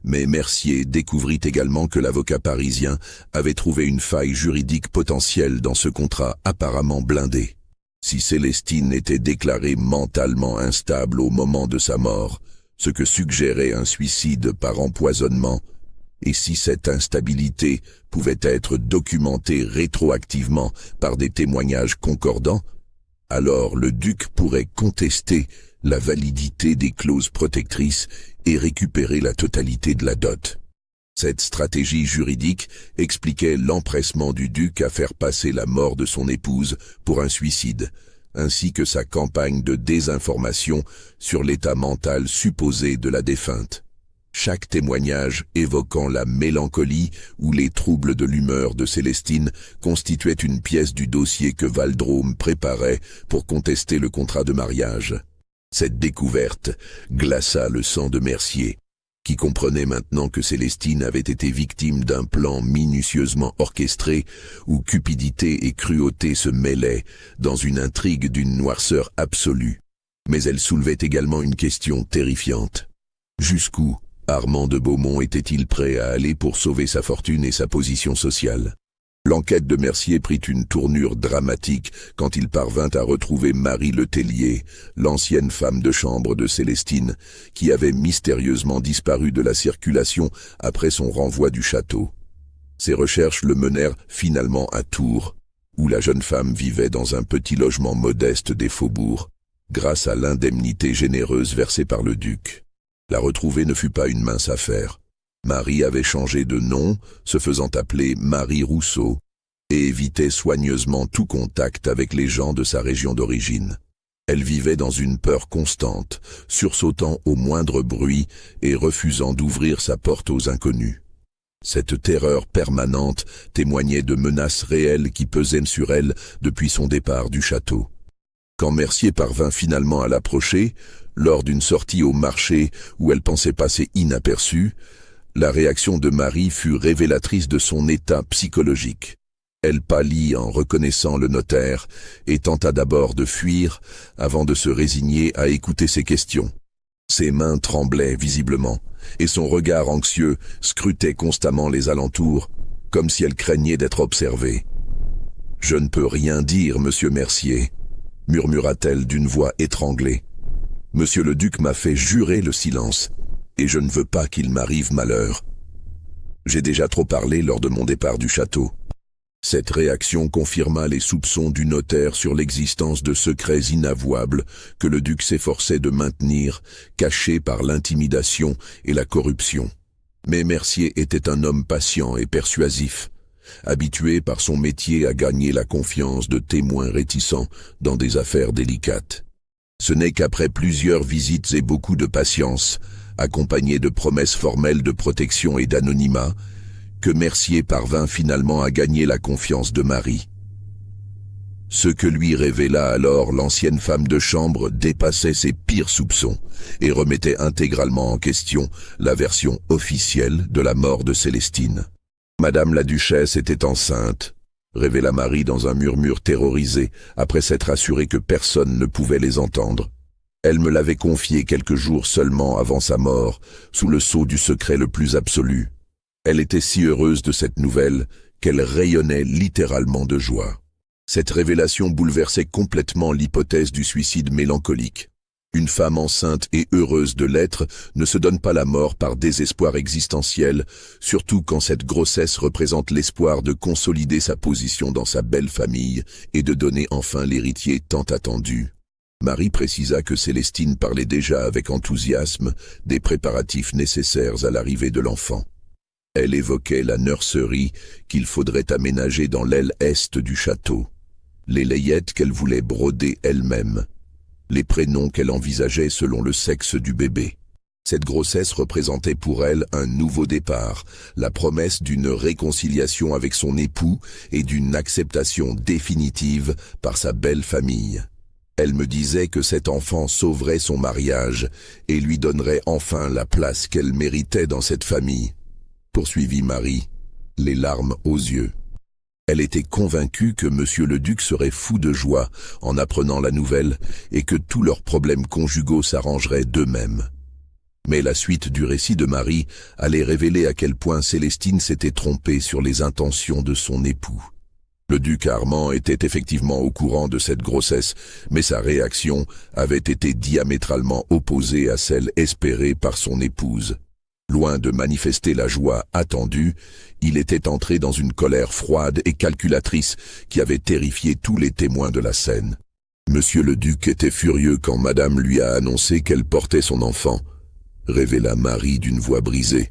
Mais Mercier découvrit également que l'avocat parisien avait trouvé une faille juridique potentielle dans ce contrat apparemment blindé. Si Célestine était déclarée mentalement instable au moment de sa mort, ce que suggérait un suicide par empoisonnement, et si cette instabilité pouvait être documentée rétroactivement par des témoignages concordants, alors le duc pourrait contester la validité des clauses protectrices et récupérer la totalité de la dot. Cette stratégie juridique expliquait l'empressement du duc à faire passer la mort de son épouse pour un suicide, ainsi que sa campagne de désinformation sur l'état mental supposé de la défunte. Chaque témoignage évoquant la mélancolie ou les troubles de l'humeur de Célestine constituait une pièce du dossier que Valdrôme préparait pour contester le contrat de mariage. Cette découverte glaça le sang de Mercier, qui comprenait maintenant que Célestine avait été victime d'un plan minutieusement orchestré où cupidité et cruauté se mêlaient dans une intrigue d'une noirceur absolue. Mais elle soulevait également une question terrifiante. Jusqu'où Armand de Beaumont était-il prêt à aller pour sauver sa fortune et sa position sociale? L'enquête de Mercier prit une tournure dramatique quand il parvint à retrouver Marie Letellier, l'ancienne femme de chambre de Célestine, qui avait mystérieusement disparu de la circulation après son renvoi du château. Ses recherches le menèrent finalement à Tours, où la jeune femme vivait dans un petit logement modeste des faubourgs, grâce à l'indemnité généreuse versée par le duc. La retrouver ne fut pas une mince affaire. Marie avait changé de nom, se faisant appeler Marie Rousseau, et évitait soigneusement tout contact avec les gens de sa région d'origine. Elle vivait dans une peur constante, sursautant au moindre bruit et refusant d'ouvrir sa porte aux inconnus. Cette terreur permanente témoignait de menaces réelles qui pesaient sur elle depuis son départ du château. Quand Mercier parvint finalement à l'approcher, lors d'une sortie au marché où elle pensait passer inaperçue, la réaction de Marie fut révélatrice de son état psychologique. Elle pâlit en reconnaissant le notaire et tenta d'abord de fuir avant de se résigner à écouter ses questions. Ses mains tremblaient visiblement et son regard anxieux scrutait constamment les alentours, comme si elle craignait d'être observée. « Je ne peux rien dire, monsieur Mercier », murmura-t-elle d'une voix étranglée. « Monsieur le duc m'a fait jurer le silence. Et je ne veux pas qu'il m'arrive malheur. J'ai déjà trop parlé lors de mon départ du château. » Cette réaction confirma les soupçons du notaire sur l'existence de secrets inavouables que le duc s'efforçait de maintenir, cachés par l'intimidation et la corruption. Mais Mercier était un homme patient et persuasif, habitué par son métier à gagner la confiance de témoins réticents dans des affaires délicates. Ce n'est qu'après plusieurs visites et beaucoup de patience, accompagné de promesses formelles de protection et d'anonymat, que Mercier parvint finalement à gagner la confiance de Marie. Ce que lui révéla alors l'ancienne femme de chambre dépassait ses pires soupçons et remettait intégralement en question la version officielle de la mort de Célestine. Madame la duchesse était enceinte, révéla Marie dans un murmure terrorisé après s'être assurée que personne ne pouvait les entendre. Elle me l'avait confié quelques jours seulement avant sa mort, sous le sceau du secret le plus absolu. Elle était si heureuse de cette nouvelle qu'elle rayonnait littéralement de joie. Cette révélation bouleversait complètement l'hypothèse du suicide mélancolique. Une femme enceinte et heureuse de l'être ne se donne pas la mort par désespoir existentiel, surtout quand cette grossesse représente l'espoir de consolider sa position dans sa belle famille et de donner enfin l'héritier tant attendu. Marie précisa que Célestine parlait déjà avec enthousiasme des préparatifs nécessaires à l'arrivée de l'enfant. Elle évoquait la nurserie qu'il faudrait aménager dans l'aile est du château, les layettes qu'elle voulait broder elle-même, les prénoms qu'elle envisageait selon le sexe du bébé. Cette grossesse représentait pour elle un nouveau départ, la promesse d'une réconciliation avec son époux et d'une acceptation définitive par sa belle famille. Elle me disait que cet enfant sauverait son mariage et lui donnerait enfin la place qu'elle méritait dans cette famille, poursuivit Marie, les larmes aux yeux. Elle était convaincue que monsieur le duc serait fou de joie en apprenant la nouvelle et que tous leurs problèmes conjugaux s'arrangeraient d'eux-mêmes. Mais la suite du récit de Marie allait révéler à quel point Célestine s'était trompée sur les intentions de son époux. Le duc Armand était effectivement au courant de cette grossesse, mais sa réaction avait été diamétralement opposée à celle espérée par son épouse. Loin de manifester la joie attendue, il était entré dans une colère froide et calculatrice qui avait terrifié tous les témoins de la scène. Monsieur le duc était furieux quand madame lui a annoncé qu'elle portait son enfant, révéla Marie d'une voix brisée.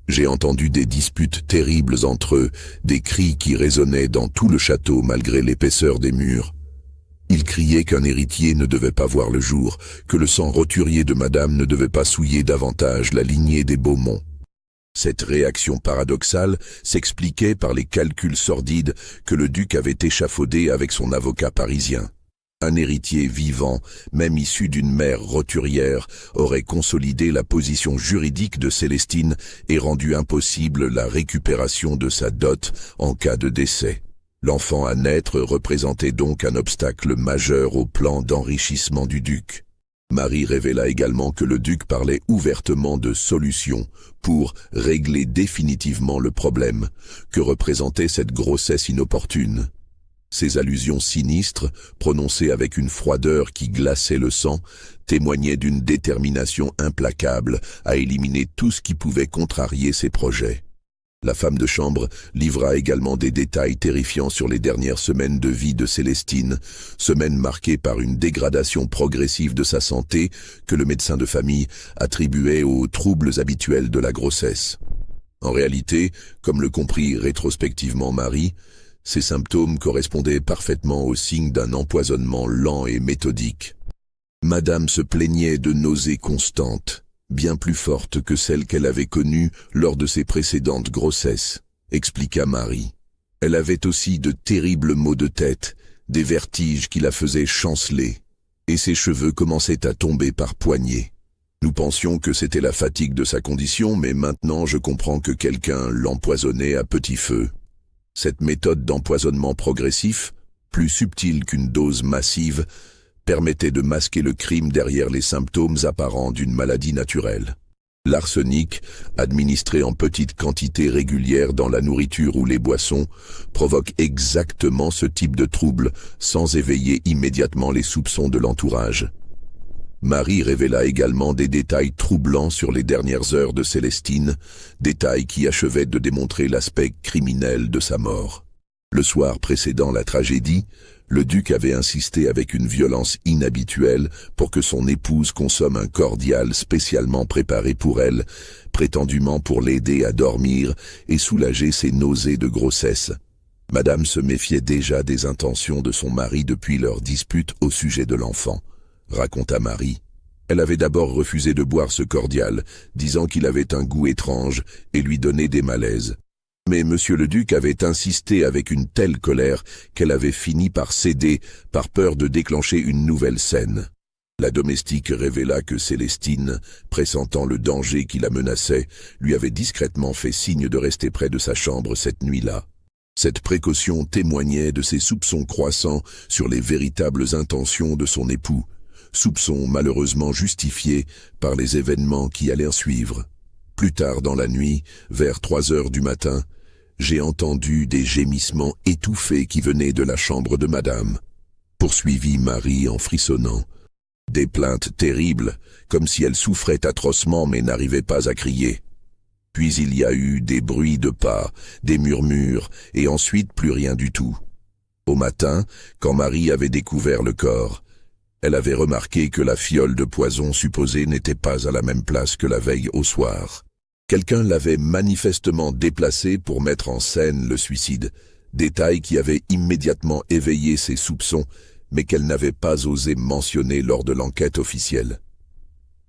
J'ai entendu des disputes terribles entre eux, des cris qui résonnaient dans tout le château malgré l'épaisseur des murs. Ils criaient qu'un héritier ne devait pas voir le jour, que le sang roturier de madame ne devait pas souiller davantage la lignée des Beaumont. Cette réaction paradoxale s'expliquait par les calculs sordides que le duc avait échafaudés avec son avocat parisien. Un héritier vivant, même issu d'une mère roturière, aurait consolidé la position juridique de Célestine et rendu impossible la récupération de sa dot en cas de décès. L'enfant à naître représentait donc un obstacle majeur au plan d'enrichissement du duc. Marie révéla également que le duc parlait ouvertement de solutions pour régler définitivement le problème que représentait cette grossesse inopportune. Ces allusions sinistres, prononcées avec une froideur qui glaçait le sang, témoignaient d'une détermination implacable à éliminer tout ce qui pouvait contrarier ses projets. La femme de chambre livra également des détails terrifiants sur les dernières semaines de vie de Célestine, semaines marquées par une dégradation progressive de sa santé que le médecin de famille attribuait aux troubles habituels de la grossesse. En réalité, comme le comprit rétrospectivement Marie, ces symptômes correspondaient parfaitement aux signes d'un empoisonnement lent et méthodique. Madame se plaignait de nausées constantes, bien plus fortes que celles qu'elle avait connues lors de ses précédentes grossesses, expliqua Marie. Elle avait aussi de terribles maux de tête, des vertiges qui la faisaient chanceler, et ses cheveux commençaient à tomber par poignées. Nous pensions que c'était la fatigue de sa condition, mais maintenant je comprends que quelqu'un l'empoisonnait à petit feu. Cette méthode d'empoisonnement progressif, plus subtile qu'une dose massive, permettait de masquer le crime derrière les symptômes apparents d'une maladie naturelle. L'arsenic, administré en petites quantités régulières dans la nourriture ou les boissons, provoque exactement ce type de trouble sans éveiller immédiatement les soupçons de l'entourage. Marie révéla également des détails troublants sur les dernières heures de Célestine, détails qui achevaient de démontrer l'aspect criminel de sa mort. Le soir précédant la tragédie, le duc avait insisté avec une violence inhabituelle pour que son épouse consomme un cordial spécialement préparé pour elle, prétendument pour l'aider à dormir et soulager ses nausées de grossesse. Madame se méfiait déjà des intentions de son mari depuis leur dispute au sujet de l'enfant, raconta Marie. Elle avait d'abord refusé de boire ce cordial, disant qu'il avait un goût étrange et lui donnait des malaises. Mais monsieur le duc avait insisté avec une telle colère qu'elle avait fini par céder par peur de déclencher une nouvelle scène. La domestique révéla que Célestine, pressentant le danger qui la menaçait, lui avait discrètement fait signe de rester près de sa chambre cette nuit-là. Cette précaution témoignait de ses soupçons croissants sur les véritables intentions de son époux, soupçons malheureusement justifiés par les événements qui allaient suivre. Plus tard dans la nuit, vers 3 heures du matin, j'ai entendu des gémissements étouffés qui venaient de la chambre de madame, poursuivit Marie en frissonnant. Des plaintes terribles, comme si elle souffrait atrocement mais n'arrivait pas à crier. Puis il y a eu des bruits de pas, des murmures, et ensuite plus rien du tout. Au matin, quand Marie avait découvert le corps, elle avait remarqué que la fiole de poison supposée n'était pas à la même place que la veille au soir. Quelqu'un l'avait manifestement déplacée pour mettre en scène le suicide, détail qui avait immédiatement éveillé ses soupçons, mais qu'elle n'avait pas osé mentionner lors de l'enquête officielle.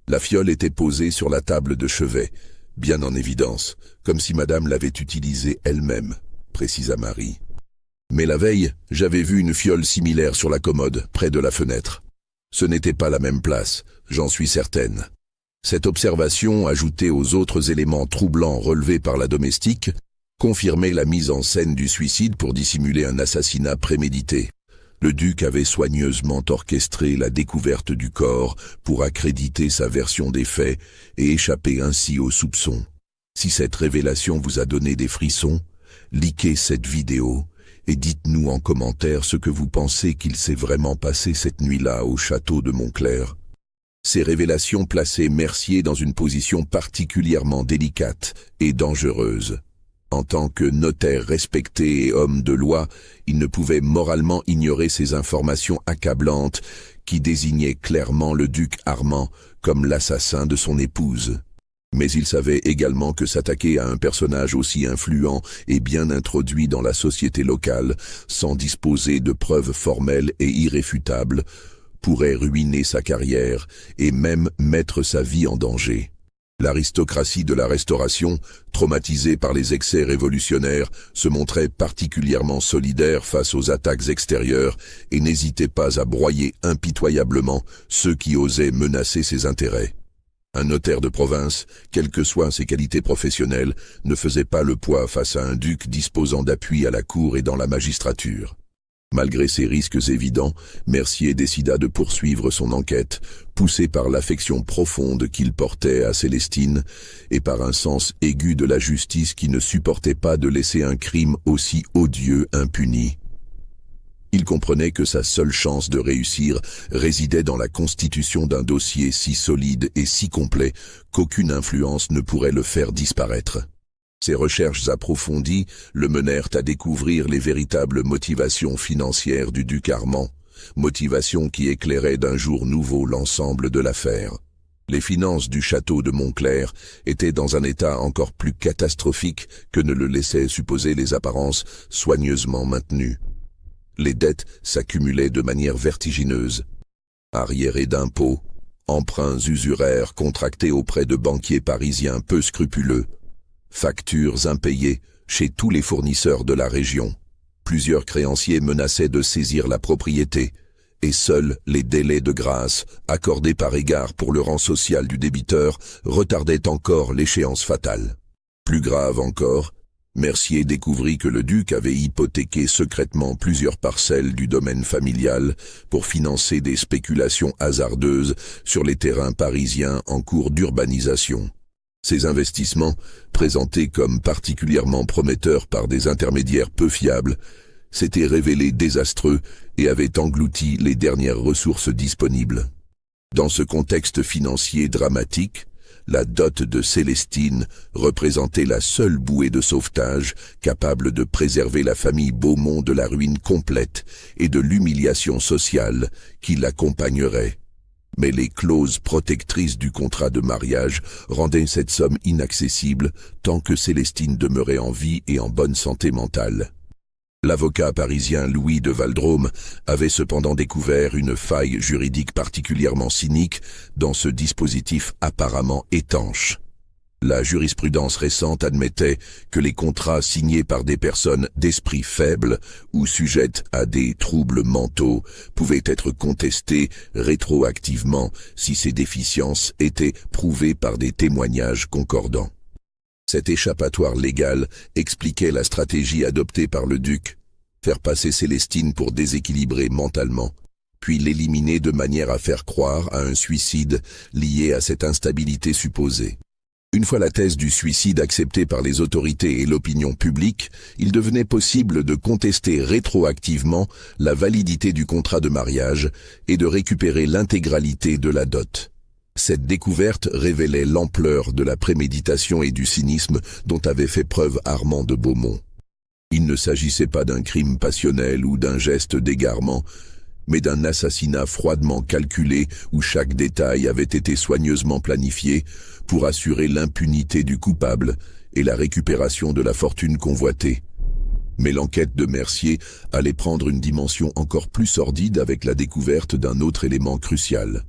La fiole était posée sur la table de chevet, bien en évidence, comme si madame l'avait utilisée elle-même, précisa Marie. Mais la veille, j'avais vu une fiole similaire sur la commode, près de la fenêtre. Ce n'était pas la même place, j'en suis certaine. Cette observation, ajoutée aux autres éléments troublants relevés par la domestique, confirmait la mise en scène du suicide pour dissimuler un assassinat prémédité. Le duc avait soigneusement orchestré la découverte du corps pour accréditer sa version des faits et échapper ainsi aux soupçons. Si cette révélation vous a donné des frissons, likez cette vidéo et dites-nous en commentaire ce que vous pensez qu'il s'est vraiment passé cette nuit-là au château de Montclair. Ces révélations plaçaient Mercier dans une position particulièrement délicate et dangereuse. En tant que notaire respecté et homme de loi, il ne pouvait moralement ignorer ces informations accablantes qui désignaient clairement le duc Armand comme l'assassin de son épouse. Mais il savait également que s'attaquer à un personnage aussi influent et bien introduit dans la société locale, sans disposer de preuves formelles et irréfutables, pourrait ruiner sa carrière et même mettre sa vie en danger. L'aristocratie de la Restauration, traumatisée par les excès révolutionnaires, se montrait particulièrement solidaire face aux attaques extérieures et n'hésitait pas à broyer impitoyablement ceux qui osaient menacer ses intérêts. Un notaire de province, quelles que soient ses qualités professionnelles, ne faisait pas le poids face à un duc disposant d'appui à la cour et dans la magistrature. Malgré ces risques évidents, Mercier décida de poursuivre son enquête, poussé par l'affection profonde qu'il portait à Célestine et par un sens aigu de la justice qui ne supportait pas de laisser un crime aussi odieux impuni. Il comprenait que sa seule chance de réussir résidait dans la constitution d'un dossier si solide et si complet qu'aucune influence ne pourrait le faire disparaître. Ses recherches approfondies le menèrent à découvrir les véritables motivations financières du duc Armand, motivations qui éclairaient d'un jour nouveau l'ensemble de l'affaire. Les finances du château de Montclair étaient dans un état encore plus catastrophique que ne le laissaient supposer les apparences soigneusement maintenues. Les dettes s'accumulaient de manière vertigineuse. Arriérés d'impôts, emprunts usuraires contractés auprès de banquiers parisiens peu scrupuleux, factures impayées chez tous les fournisseurs de la région. Plusieurs créanciers menaçaient de saisir la propriété, et seuls les délais de grâce, accordés par égard pour le rang social du débiteur, retardaient encore l'échéance fatale. Plus grave encore, Mercier découvrit que le duc avait hypothéqué secrètement plusieurs parcelles du domaine familial pour financer des spéculations hasardeuses sur les terrains parisiens en cours d'urbanisation. Ces investissements, présentés comme particulièrement prometteurs par des intermédiaires peu fiables, s'étaient révélés désastreux et avaient englouti les dernières ressources disponibles. Dans ce contexte financier dramatique, la dot de Célestine représentait la seule bouée de sauvetage capable de préserver la famille Beaumont de la ruine complète et de l'humiliation sociale qui l'accompagnerait. Mais les clauses protectrices du contrat de mariage rendaient cette somme inaccessible tant que Célestine demeurait en vie et en bonne santé mentale. L'avocat parisien Louis de Valdrôme avait cependant découvert une faille juridique particulièrement cynique dans ce dispositif apparemment étanche. La jurisprudence récente admettait que les contrats signés par des personnes d'esprit faible ou sujettes à des troubles mentaux pouvaient être contestés rétroactivement si ces déficiences étaient prouvées par des témoignages concordants. Cet échappatoire légal expliquait la stratégie adoptée par le duc, faire passer Célestine pour déséquilibrée mentalement, puis l'éliminer de manière à faire croire à un suicide lié à cette instabilité supposée. Une fois la thèse du suicide acceptée par les autorités et l'opinion publique, il devenait possible de contester rétroactivement la validité du contrat de mariage et de récupérer l'intégralité de la dot. Cette découverte révélait l'ampleur de la préméditation et du cynisme dont avait fait preuve Armand de Beaumont. Il ne s'agissait pas d'un crime passionnel ou d'un geste d'égarement, mais d'un assassinat froidement calculé où chaque détail avait été soigneusement planifié pour assurer l'impunité du coupable et la récupération de la fortune convoitée. Mais l'enquête de Mercier allait prendre une dimension encore plus sordide avec la découverte d'un autre élément crucial.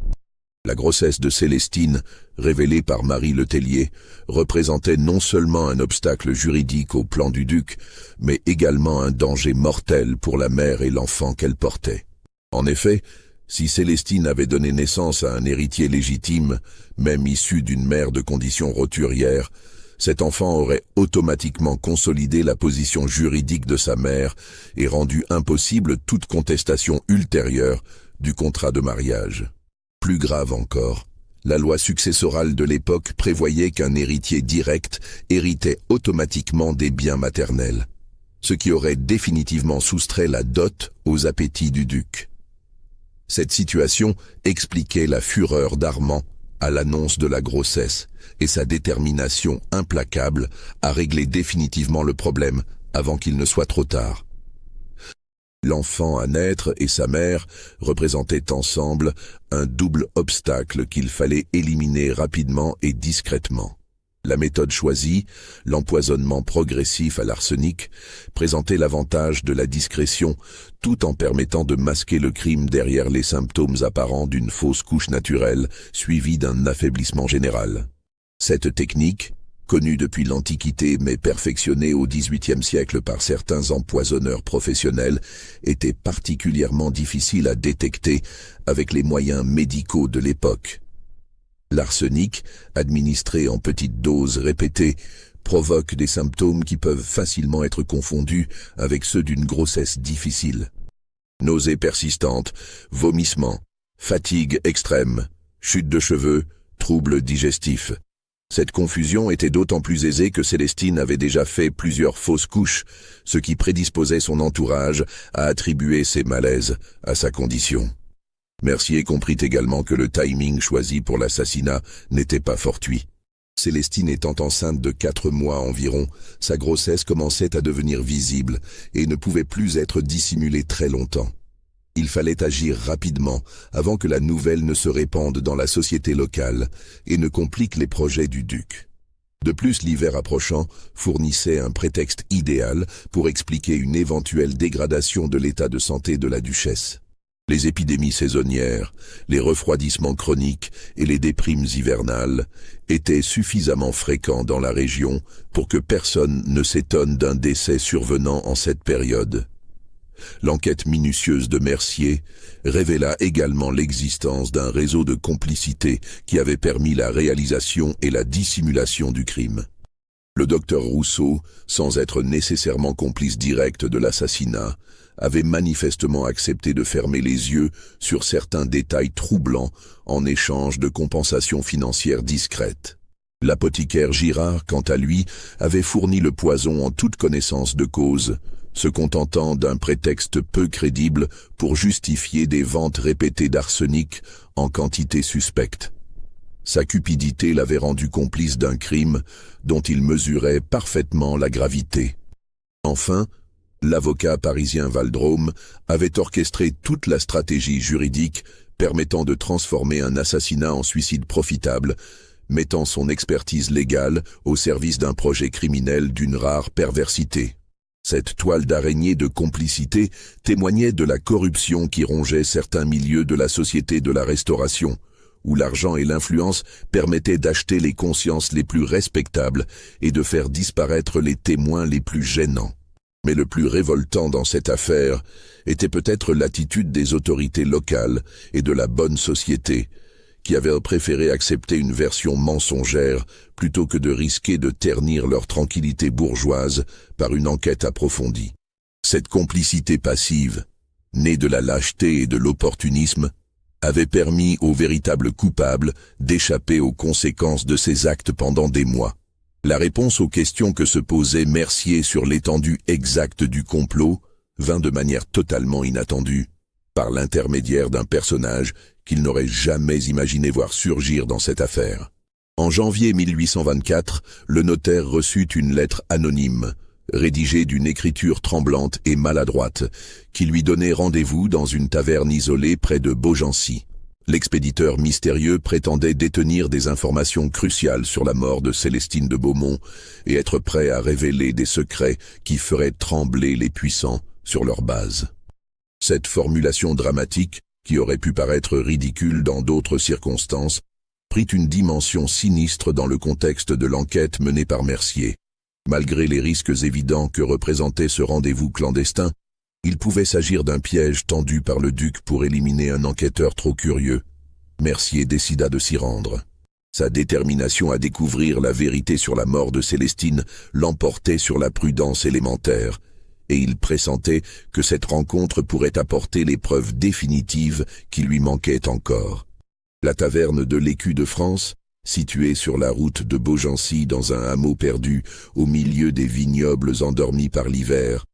La grossesse de Célestine, révélée par Marie Letellier, représentait non seulement un obstacle juridique au plan du duc, mais également un danger mortel pour la mère et l'enfant qu'elle portait. En effet, si Célestine avait donné naissance à un héritier légitime, même issu d'une mère de condition roturière, cet enfant aurait automatiquement consolidé la position juridique de sa mère et rendu impossible toute contestation ultérieure du contrat de mariage. Plus grave encore, la loi successorale de l'époque prévoyait qu'un héritier direct héritait automatiquement des biens maternels, ce qui aurait définitivement soustrait la dot aux appétits du duc. Cette situation expliquait la fureur d'Armand à l'annonce de la grossesse et sa détermination implacable à régler définitivement le problème avant qu'il ne soit trop tard. L'enfant à naître et sa mère représentaient ensemble un double obstacle qu'il fallait éliminer rapidement et discrètement. La méthode choisie, l'empoisonnement progressif à l'arsenic, présentait l'avantage de la discrétion tout en permettant de masquer le crime derrière les symptômes apparents d'une fausse couche naturelle suivie d'un affaiblissement général. Cette technique, connue depuis l'Antiquité mais perfectionnée au XVIIIe siècle par certains empoisonneurs professionnels, était particulièrement difficile à détecter avec les moyens médicaux de l'époque. L'arsenic, administré en petites doses répétées, provoque des symptômes qui peuvent facilement être confondus avec ceux d'une grossesse difficile. Nausées persistantes, vomissements, fatigue extrême, chute de cheveux, troubles digestifs. Cette confusion était d'autant plus aisée que Célestine avait déjà fait plusieurs fausses couches, ce qui prédisposait son entourage à attribuer ces malaises à sa condition. Mercier comprit également que le timing choisi pour l'assassinat n'était pas fortuit. Célestine étant enceinte de 4 mois environ, sa grossesse commençait à devenir visible et ne pouvait plus être dissimulée très longtemps. Il fallait agir rapidement avant que la nouvelle ne se répande dans la société locale et ne complique les projets du duc. De plus, l'hiver approchant fournissait un prétexte idéal pour expliquer une éventuelle dégradation de l'état de santé de la duchesse. Les épidémies saisonnières, les refroidissements chroniques et les déprimes hivernales étaient suffisamment fréquents dans la région pour que personne ne s'étonne d'un décès survenant en cette période. L'enquête minutieuse de Mercier révéla également l'existence d'un réseau de complicité qui avait permis la réalisation et la dissimulation du crime. Le docteur Rousseau, sans être nécessairement complice direct de l'assassinat, avait manifestement accepté de fermer les yeux sur certains détails troublants en échange de compensations financières discrètes. L'apothicaire Girard, quant à lui, avait fourni le poison en toute connaissance de cause, se contentant d'un prétexte peu crédible pour justifier des ventes répétées d'arsenic en quantité suspecte. Sa cupidité l'avait rendu complice d'un crime dont il mesurait parfaitement la gravité. Enfin, l'avocat parisien Valdrôme avait orchestré toute la stratégie juridique permettant de transformer un assassinat en suicide profitable, mettant son expertise légale au service d'un projet criminel d'une rare perversité. Cette toile d'araignée de complicité témoignait de la corruption qui rongeait certains milieux de la société de la Restauration, où l'argent et l'influence permettaient d'acheter les consciences les plus respectables et de faire disparaître les témoins les plus gênants. Mais le plus révoltant dans cette affaire était peut-être l'attitude des autorités locales et de la bonne société, qui avaient préféré accepter une version mensongère plutôt que de risquer de ternir leur tranquillité bourgeoise par une enquête approfondie. Cette complicité passive, née de la lâcheté et de l'opportunisme, avait permis aux véritables coupables d'échapper aux conséquences de ces actes pendant des mois. La réponse aux questions que se posait Mercier sur l'étendue exacte du complot vint de manière totalement inattendue, par l'intermédiaire d'un personnage qu'il n'aurait jamais imaginé voir surgir dans cette affaire. En janvier 1824, le notaire reçut une lettre anonyme, rédigée d'une écriture tremblante et maladroite, qui lui donnait rendez-vous dans une taverne isolée près de Beaugency. L'expéditeur mystérieux prétendait détenir des informations cruciales sur la mort de Célestine de Beaumont et être prêt à révéler des secrets qui feraient trembler les puissants sur leur base. Cette formulation dramatique, qui aurait pu paraître ridicule dans d'autres circonstances, prit une dimension sinistre dans le contexte de l'enquête menée par Mercier. Malgré les risques évidents que représentait ce rendez-vous clandestin, il pouvait s'agir d'un piège tendu par le duc pour éliminer un enquêteur trop curieux. Mercier décida de s'y rendre. Sa détermination à découvrir la vérité sur la mort de Célestine l'emportait sur la prudence élémentaire, et il pressentait que cette rencontre pourrait apporter les preuves définitives qui lui manquaient encore. La taverne de l'Écu de France, située sur la route de Beaugency dans un hameau perdu au milieu des vignobles endormis par l'hiver,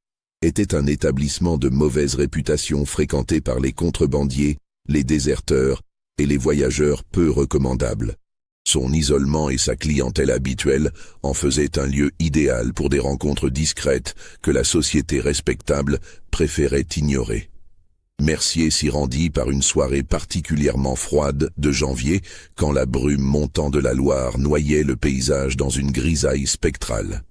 était un établissement de mauvaise réputation fréquenté par les contrebandiers, les déserteurs et les voyageurs peu recommandables. Son isolement et sa clientèle habituelle en faisaient un lieu idéal pour des rencontres discrètes que la société respectable préférait ignorer. Mercier s'y rendit par une soirée particulièrement froide de janvier, quand la brume montant de la Loire noyait le paysage dans une grisaille spectrale.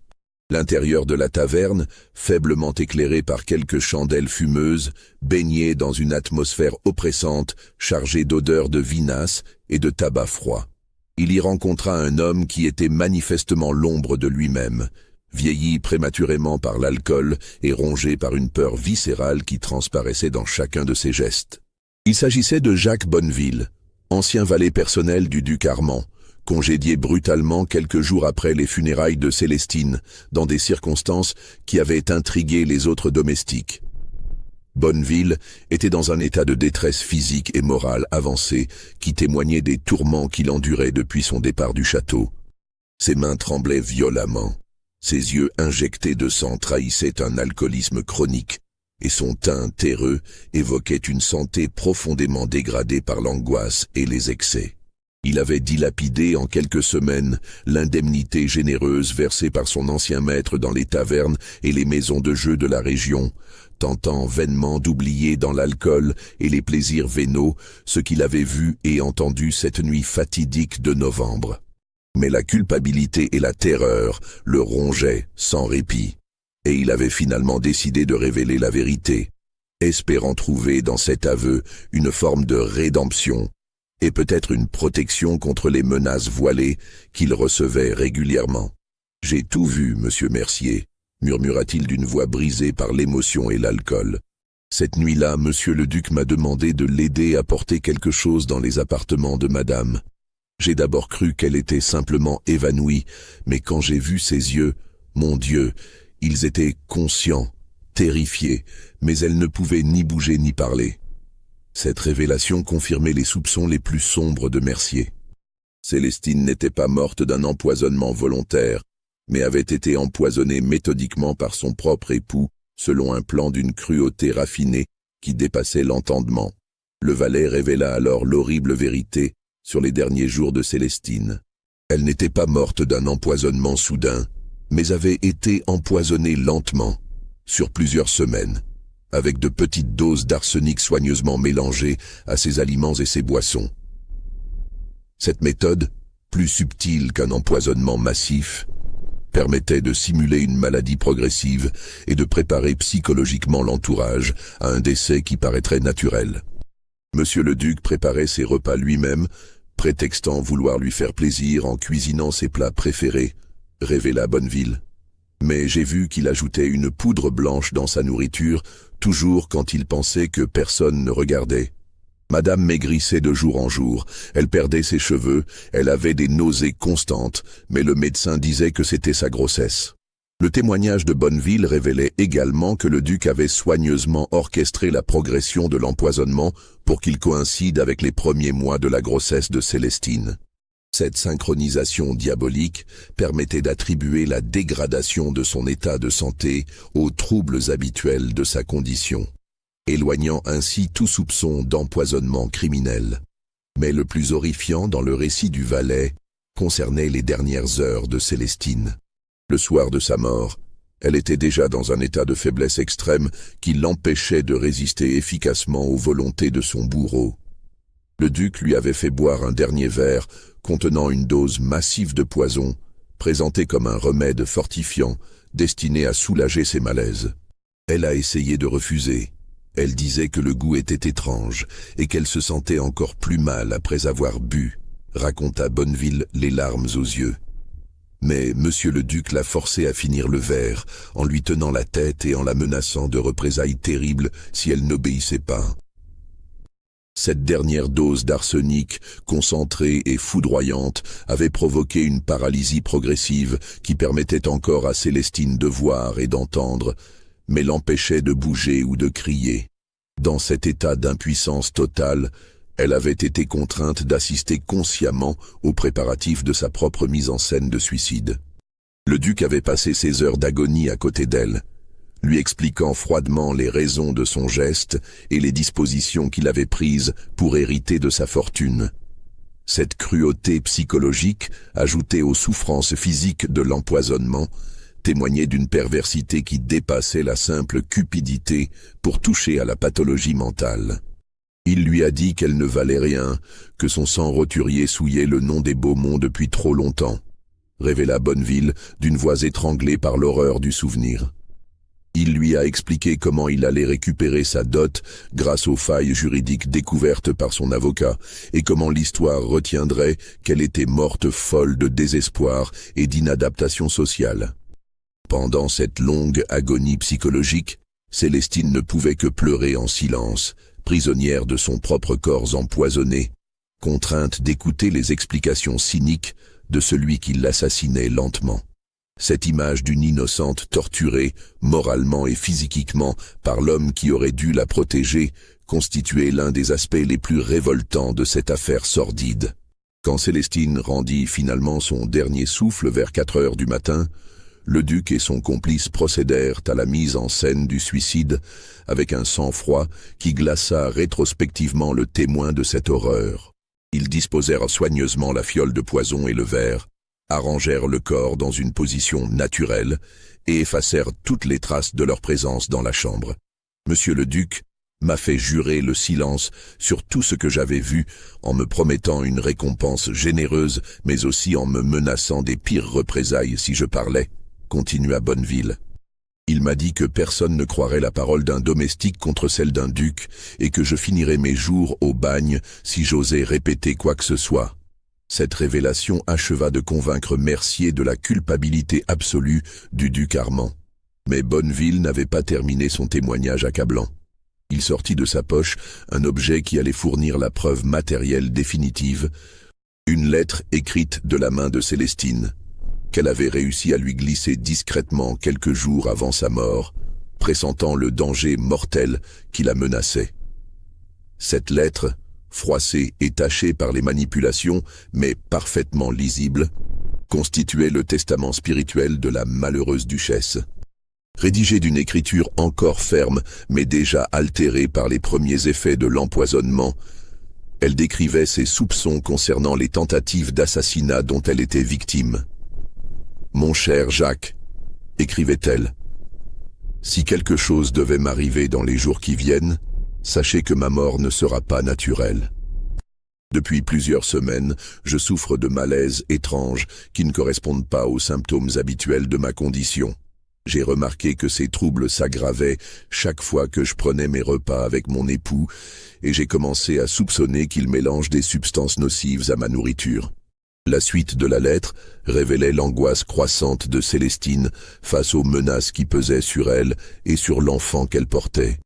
L'intérieur de la taverne, faiblement éclairé par quelques chandelles fumeuses, baignait dans une atmosphère oppressante, chargée d'odeurs de vinasse et de tabac froid. Il y rencontra un homme qui était manifestement l'ombre de lui-même, vieilli prématurément par l'alcool et rongé par une peur viscérale qui transparaissait dans chacun de ses gestes. Il s'agissait de Jacques Bonneville, ancien valet personnel du duc Armand, congédié brutalement quelques jours après les funérailles de Célestine, dans des circonstances qui avaient intrigué les autres domestiques. Bonneville était dans un état de détresse physique et morale avancé qui témoignait des tourments qu'il endurait depuis son départ du château. Ses mains tremblaient violemment, ses yeux injectés de sang trahissaient un alcoolisme chronique, et son teint terreux évoquait une santé profondément dégradée par l'angoisse et les excès. Il avait dilapidé en quelques semaines l'indemnité généreuse versée par son ancien maître dans les tavernes et les maisons de jeu de la région, tentant vainement d'oublier dans l'alcool et les plaisirs vénaux ce qu'il avait vu et entendu cette nuit fatidique de novembre. Mais la culpabilité et la terreur le rongeaient sans répit, et il avait finalement décidé de révéler la vérité, espérant trouver dans cet aveu une forme de rédemption et peut-être une protection contre les menaces voilées qu'il recevait régulièrement. « J'ai tout vu, monsieur Mercier », murmura-t-il d'une voix brisée par l'émotion et l'alcool. « Cette nuit-là, monsieur le duc m'a demandé de l'aider à porter quelque chose dans les appartements de madame. J'ai d'abord cru qu'elle était simplement évanouie, mais quand j'ai vu ses yeux, mon Dieu, ils étaient conscients, terrifiés, mais elle ne pouvait ni bouger ni parler. » Cette révélation confirmait les soupçons les plus sombres de Mercier. Célestine n'était pas morte d'un empoisonnement volontaire, mais avait été empoisonnée méthodiquement par son propre époux, selon un plan d'une cruauté raffinée qui dépassait l'entendement. Le valet révéla alors l'horrible vérité sur les derniers jours de Célestine. Elle n'était pas morte d'un empoisonnement soudain, mais avait été empoisonnée lentement, sur plusieurs semaines, avec de petites doses d'arsenic soigneusement mélangées à ses aliments et ses boissons. Cette méthode, plus subtile qu'un empoisonnement massif, permettait de simuler une maladie progressive et de préparer psychologiquement l'entourage à un décès qui paraîtrait naturel. Monsieur le duc préparait ses repas lui-même, prétextant vouloir lui faire plaisir en cuisinant ses plats préférés, révéla Bonneville. Mais j'ai vu qu'il ajoutait une poudre blanche dans sa nourriture, toujours quand il pensait que personne ne regardait. Madame maigrissait de jour en jour, elle perdait ses cheveux, elle avait des nausées constantes, mais le médecin disait que c'était sa grossesse. Le témoignage de Bonneville révélait également que le duc avait soigneusement orchestré la progression de l'empoisonnement pour qu'il coïncide avec les premiers mois de la grossesse de Célestine. Cette synchronisation diabolique permettait d'attribuer la dégradation de son état de santé aux troubles habituels de sa condition, éloignant ainsi tout soupçon d'empoisonnement criminel. Mais le plus horrifiant dans le récit du valet concernait les dernières heures de Célestine. Le soir de sa mort, elle était déjà dans un état de faiblesse extrême qui l'empêchait de résister efficacement aux volontés de son bourreau. Le duc lui avait fait boire un dernier verre contenant une dose massive de poison, présenté comme un remède fortifiant destiné à soulager ses malaises. Elle a essayé de refuser. Elle disait que le goût était étrange et qu'elle se sentait encore plus mal après avoir bu, raconta Bonneville les larmes aux yeux. Mais monsieur le duc l'a forcée à finir le verre, en lui tenant la tête et en la menaçant de représailles terribles si elle n'obéissait pas. Cette dernière dose d'arsenic, concentrée et foudroyante, avait provoqué une paralysie progressive qui permettait encore à Célestine de voir et d'entendre, mais l'empêchait de bouger ou de crier. Dans cet état d'impuissance totale, elle avait été contrainte d'assister consciemment aux préparatifs de sa propre mise en scène de suicide. Le duc avait passé ses heures d'agonie à côté d'elle, lui expliquant froidement les raisons de son geste et les dispositions qu'il avait prises pour hériter de sa fortune. Cette cruauté psychologique, ajoutée aux souffrances physiques de l'empoisonnement, témoignait d'une perversité qui dépassait la simple cupidité pour toucher à la pathologie mentale. Il lui a dit qu'elle ne valait rien, que son sang roturier souillait le nom des Beaumont depuis trop longtemps, révéla Bonneville d'une voix étranglée par l'horreur du souvenir. Il lui a expliqué comment il allait récupérer sa dot grâce aux failles juridiques découvertes par son avocat et comment l'histoire retiendrait qu'elle était morte folle de désespoir et d'inadaptation sociale. Pendant cette longue agonie psychologique, Célestine ne pouvait que pleurer en silence, prisonnière de son propre corps empoisonné, contrainte d'écouter les explications cyniques de celui qui l'assassinait lentement. Cette image d'une innocente torturée, moralement et physiquement, par l'homme qui aurait dû la protéger, constituait l'un des aspects les plus révoltants de cette affaire sordide. Quand Célestine rendit finalement son dernier souffle vers 4 heures du matin, le duc et son complice procédèrent à la mise en scène du suicide avec un sang-froid qui glaça rétrospectivement le témoin de cette horreur. Ils disposèrent soigneusement la fiole de poison et le verre, arrangèrent le corps dans une position naturelle et effacèrent toutes les traces de leur présence dans la chambre. Monsieur le duc m'a fait jurer le silence sur tout ce que j'avais vu en me promettant une récompense généreuse, mais aussi en me menaçant des pires représailles si je parlais, continua Bonneville. Il m'a dit que personne ne croirait la parole d'un domestique contre celle d'un duc et que je finirais mes jours au bagne si j'osais répéter quoi que ce soit. Cette révélation acheva de convaincre Mercier de la culpabilité absolue du duc Armand. Mais Bonneville n'avait pas terminé son témoignage accablant. Il sortit de sa poche un objet qui allait fournir la preuve matérielle définitive, une lettre écrite de la main de Célestine, qu'elle avait réussi à lui glisser discrètement quelques jours avant sa mort, pressentant le danger mortel qui la menaçait. Cette lettre, froissée et tachée par les manipulations, mais parfaitement lisible, constituait le testament spirituel de la malheureuse duchesse. Rédigée d'une écriture encore ferme, mais déjà altérée par les premiers effets de l'empoisonnement, elle décrivait ses soupçons concernant les tentatives d'assassinat dont elle était victime. « Mon cher Jacques », écrivait-elle, « si quelque chose devait m'arriver dans les jours qui viennent, sachez que ma mort ne sera pas naturelle. Depuis plusieurs semaines, je souffre de malaises étranges qui ne correspondent pas aux symptômes habituels de ma condition. J'ai remarqué que ces troubles s'aggravaient chaque fois que je prenais mes repas avec mon époux et j'ai commencé à soupçonner qu'il mélange des substances nocives à ma nourriture. » La suite de la lettre révélait l'angoisse croissante de Célestine face aux menaces qui pesaient sur elle et sur l'enfant qu'elle portait.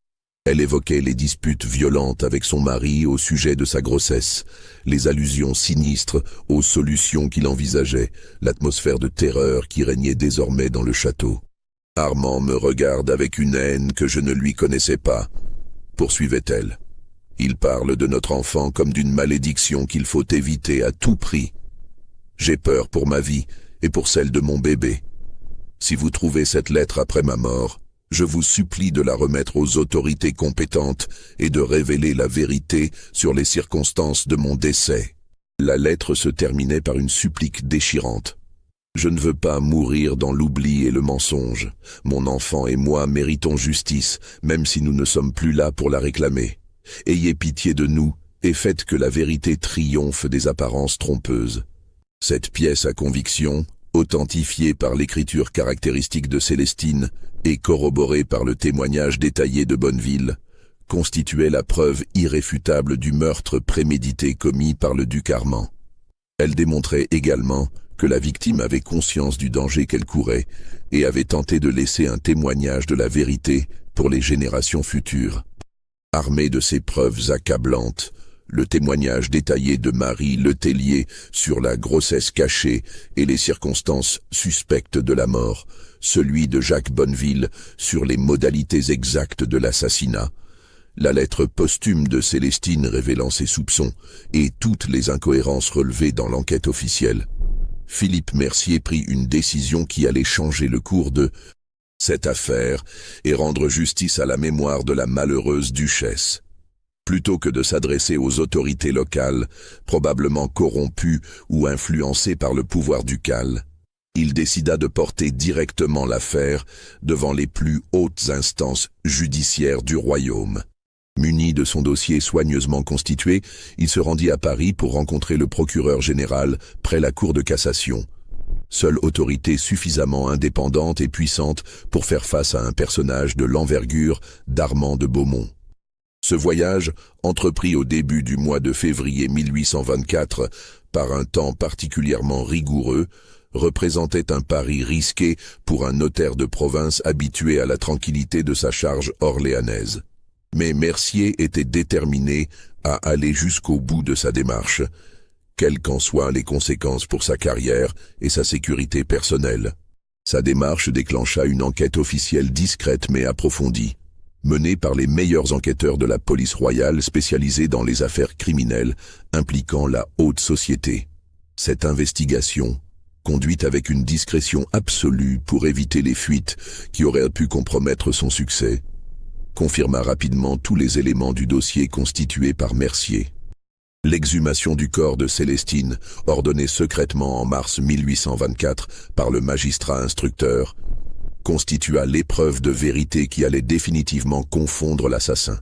Elle évoquait les disputes violentes avec son mari au sujet de sa grossesse, les allusions sinistres aux solutions qu'il envisageait, l'atmosphère de terreur qui régnait désormais dans le château. « Armand me regarde avec une haine que je ne lui connaissais pas, » poursuivait-elle. « Il parle de notre enfant comme d'une malédiction qu'il faut éviter à tout prix. J'ai peur pour ma vie et pour celle de mon bébé. Si vous trouvez cette lettre après ma mort, je vous supplie de la remettre aux autorités compétentes et de révéler la vérité sur les circonstances de mon décès. » La lettre se terminait par une supplique déchirante. « Je ne veux pas mourir dans l'oubli et le mensonge. Mon enfant et moi méritons justice, même si nous ne sommes plus là pour la réclamer. Ayez pitié de nous et faites que la vérité triomphe des apparences trompeuses. » Cette pièce à conviction, authentifiée par l'écriture caractéristique de Célestine et corroborée par le témoignage détaillé de Bonneville, constituait la preuve irréfutable du meurtre prémédité commis par le duc Armand. Elle démontrait également que la victime avait conscience du danger qu'elle courait et avait tenté de laisser un témoignage de la vérité pour les générations futures. Armé de ces preuves accablantes, le témoignage détaillé de Marie Letellier sur la grossesse cachée et les circonstances suspectes de la mort, celui de Jacques Bonneville sur les modalités exactes de l'assassinat, la lettre posthume de Célestine révélant ses soupçons et toutes les incohérences relevées dans l'enquête officielle, Philippe Mercier prit une décision qui allait changer le cours de cette affaire et rendre justice à la mémoire de la malheureuse duchesse. Plutôt que de s'adresser aux autorités locales, probablement corrompues ou influencées par le pouvoir ducal, il décida de porter directement l'affaire devant les plus hautes instances judiciaires du royaume. Muni de son dossier soigneusement constitué, il se rendit à Paris pour rencontrer le procureur général près la Cour de cassation, seule autorité suffisamment indépendante et puissante pour faire face à un personnage de l'envergure d'Armand de Beaumont. Ce voyage, entrepris au début du mois de février 1824 par un temps particulièrement rigoureux, représentait un pari risqué pour un notaire de province habitué à la tranquillité de sa charge orléanaise. Mais Mercier était déterminé à aller jusqu'au bout de sa démarche, quelles qu'en soient les conséquences pour sa carrière et sa sécurité personnelle. Sa démarche déclencha une enquête officielle discrète mais approfondie, menée par les meilleurs enquêteurs de la police royale spécialisés dans les affaires criminelles impliquant la haute société. Cette investigation, conduite avec une discrétion absolue pour éviter les fuites qui auraient pu compromettre son succès, confirma rapidement tous les éléments du dossier constitué par Mercier. L'exhumation du corps de Célestine, ordonnée secrètement en mars 1824 par le magistrat instructeur, constitua l'épreuve de vérité qui allait définitivement confondre l'assassin.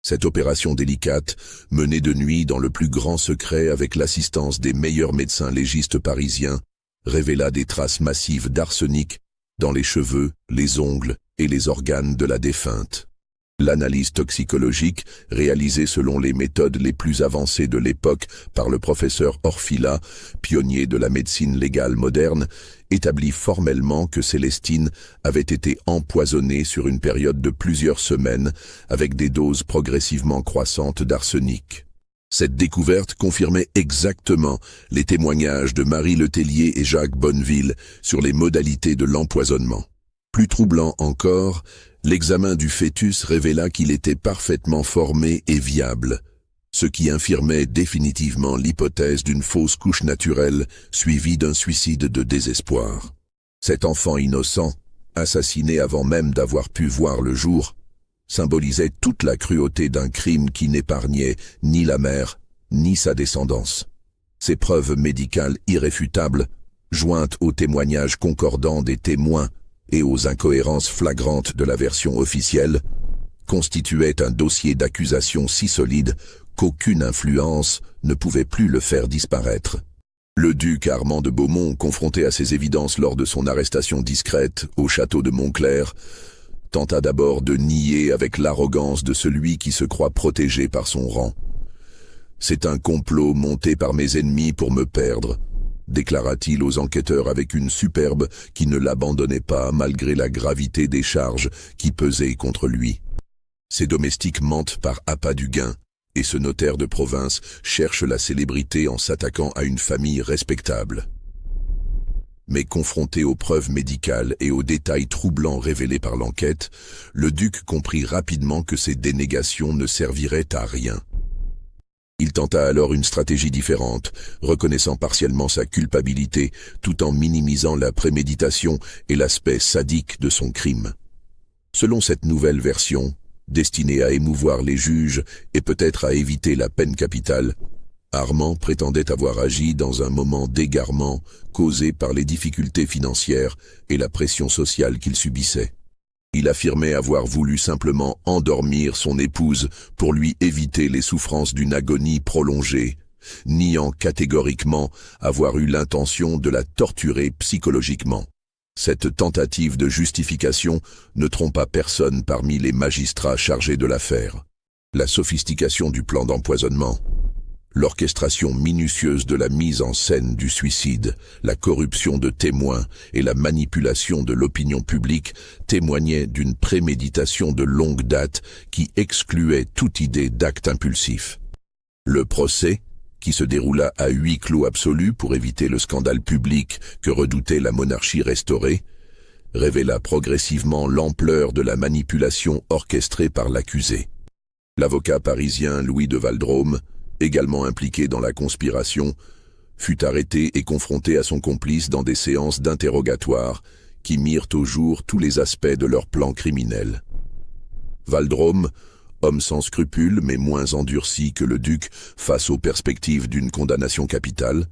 Cette opération délicate, menée de nuit dans le plus grand secret avec l'assistance des meilleurs médecins légistes parisiens, révéla des traces massives d'arsenic dans les cheveux, les ongles et les organes de la défunte. L'analyse toxicologique, réalisée selon les méthodes les plus avancées de l'époque par le professeur Orfila, pionnier de la médecine légale moderne, établit formellement que Célestine avait été empoisonnée sur une période de plusieurs semaines avec des doses progressivement croissantes d'arsenic. Cette découverte confirmait exactement les témoignages de Marie Letellier et Jacques Bonneville sur les modalités de l'empoisonnement. Plus troublant encore, l'examen du fœtus révéla qu'il était parfaitement formé et viable, ce qui infirmait définitivement l'hypothèse d'une fausse couche naturelle suivie d'un suicide de désespoir. Cet enfant innocent, assassiné avant même d'avoir pu voir le jour, symbolisait toute la cruauté d'un crime qui n'épargnait ni la mère, ni sa descendance. Ces preuves médicales irréfutables, jointes aux témoignages concordants des témoins et aux incohérences flagrantes de la version officielle, constituaient un dossier d'accusation si solide qu'aucune influence ne pouvait plus le faire disparaître. Le duc Armand de Beaumont, confronté à ces évidences lors de son arrestation discrète au château de Montclair, tenta d'abord de nier avec l'arrogance de celui qui se croit protégé par son rang. « C'est un complot monté par mes ennemis pour me perdre », déclara-t-il aux enquêteurs avec une superbe qui ne l'abandonnait pas malgré la gravité des charges qui pesaient contre lui. Ses domestiques mentent par appât du gain, et ce notaire de province cherche la célébrité en s'attaquant à une famille respectable. Mais confronté aux preuves médicales et aux détails troublants révélés par l'enquête, le duc comprit rapidement que ces dénégations ne serviraient à rien. Il tenta alors une stratégie différente, reconnaissant partiellement sa culpabilité tout en minimisant la préméditation et l'aspect sadique de son crime. Selon cette nouvelle version, destinée à émouvoir les juges et peut-être à éviter la peine capitale, Armand prétendait avoir agi dans un moment d'égarement causé par les difficultés financières et la pression sociale qu'il subissait. Il affirmait avoir voulu simplement endormir son épouse pour lui éviter les souffrances d'une agonie prolongée, niant catégoriquement avoir eu l'intention de la torturer psychologiquement. Cette tentative de justification ne trompa personne parmi les magistrats chargés de l'affaire. La sophistication du plan d'empoisonnement, l'orchestration minutieuse de la mise en scène du suicide, la corruption de témoins et la manipulation de l'opinion publique témoignaient d'une préméditation de longue date qui excluait toute idée d'acte impulsif. Le procès, qui se déroula à huis clos absolu pour éviter le scandale public que redoutait la monarchie restaurée, révéla progressivement l'ampleur de la manipulation orchestrée par l'accusé. L'avocat parisien Louis de Valdrôme, également impliqué dans la conspiration, fut arrêté et confronté à son complice dans des séances d'interrogatoire qui mirent au jour tous les aspects de leur plan criminel. Valdrôme, homme sans scrupules mais moins endurci que le duc face aux perspectives d'une condamnation capitale,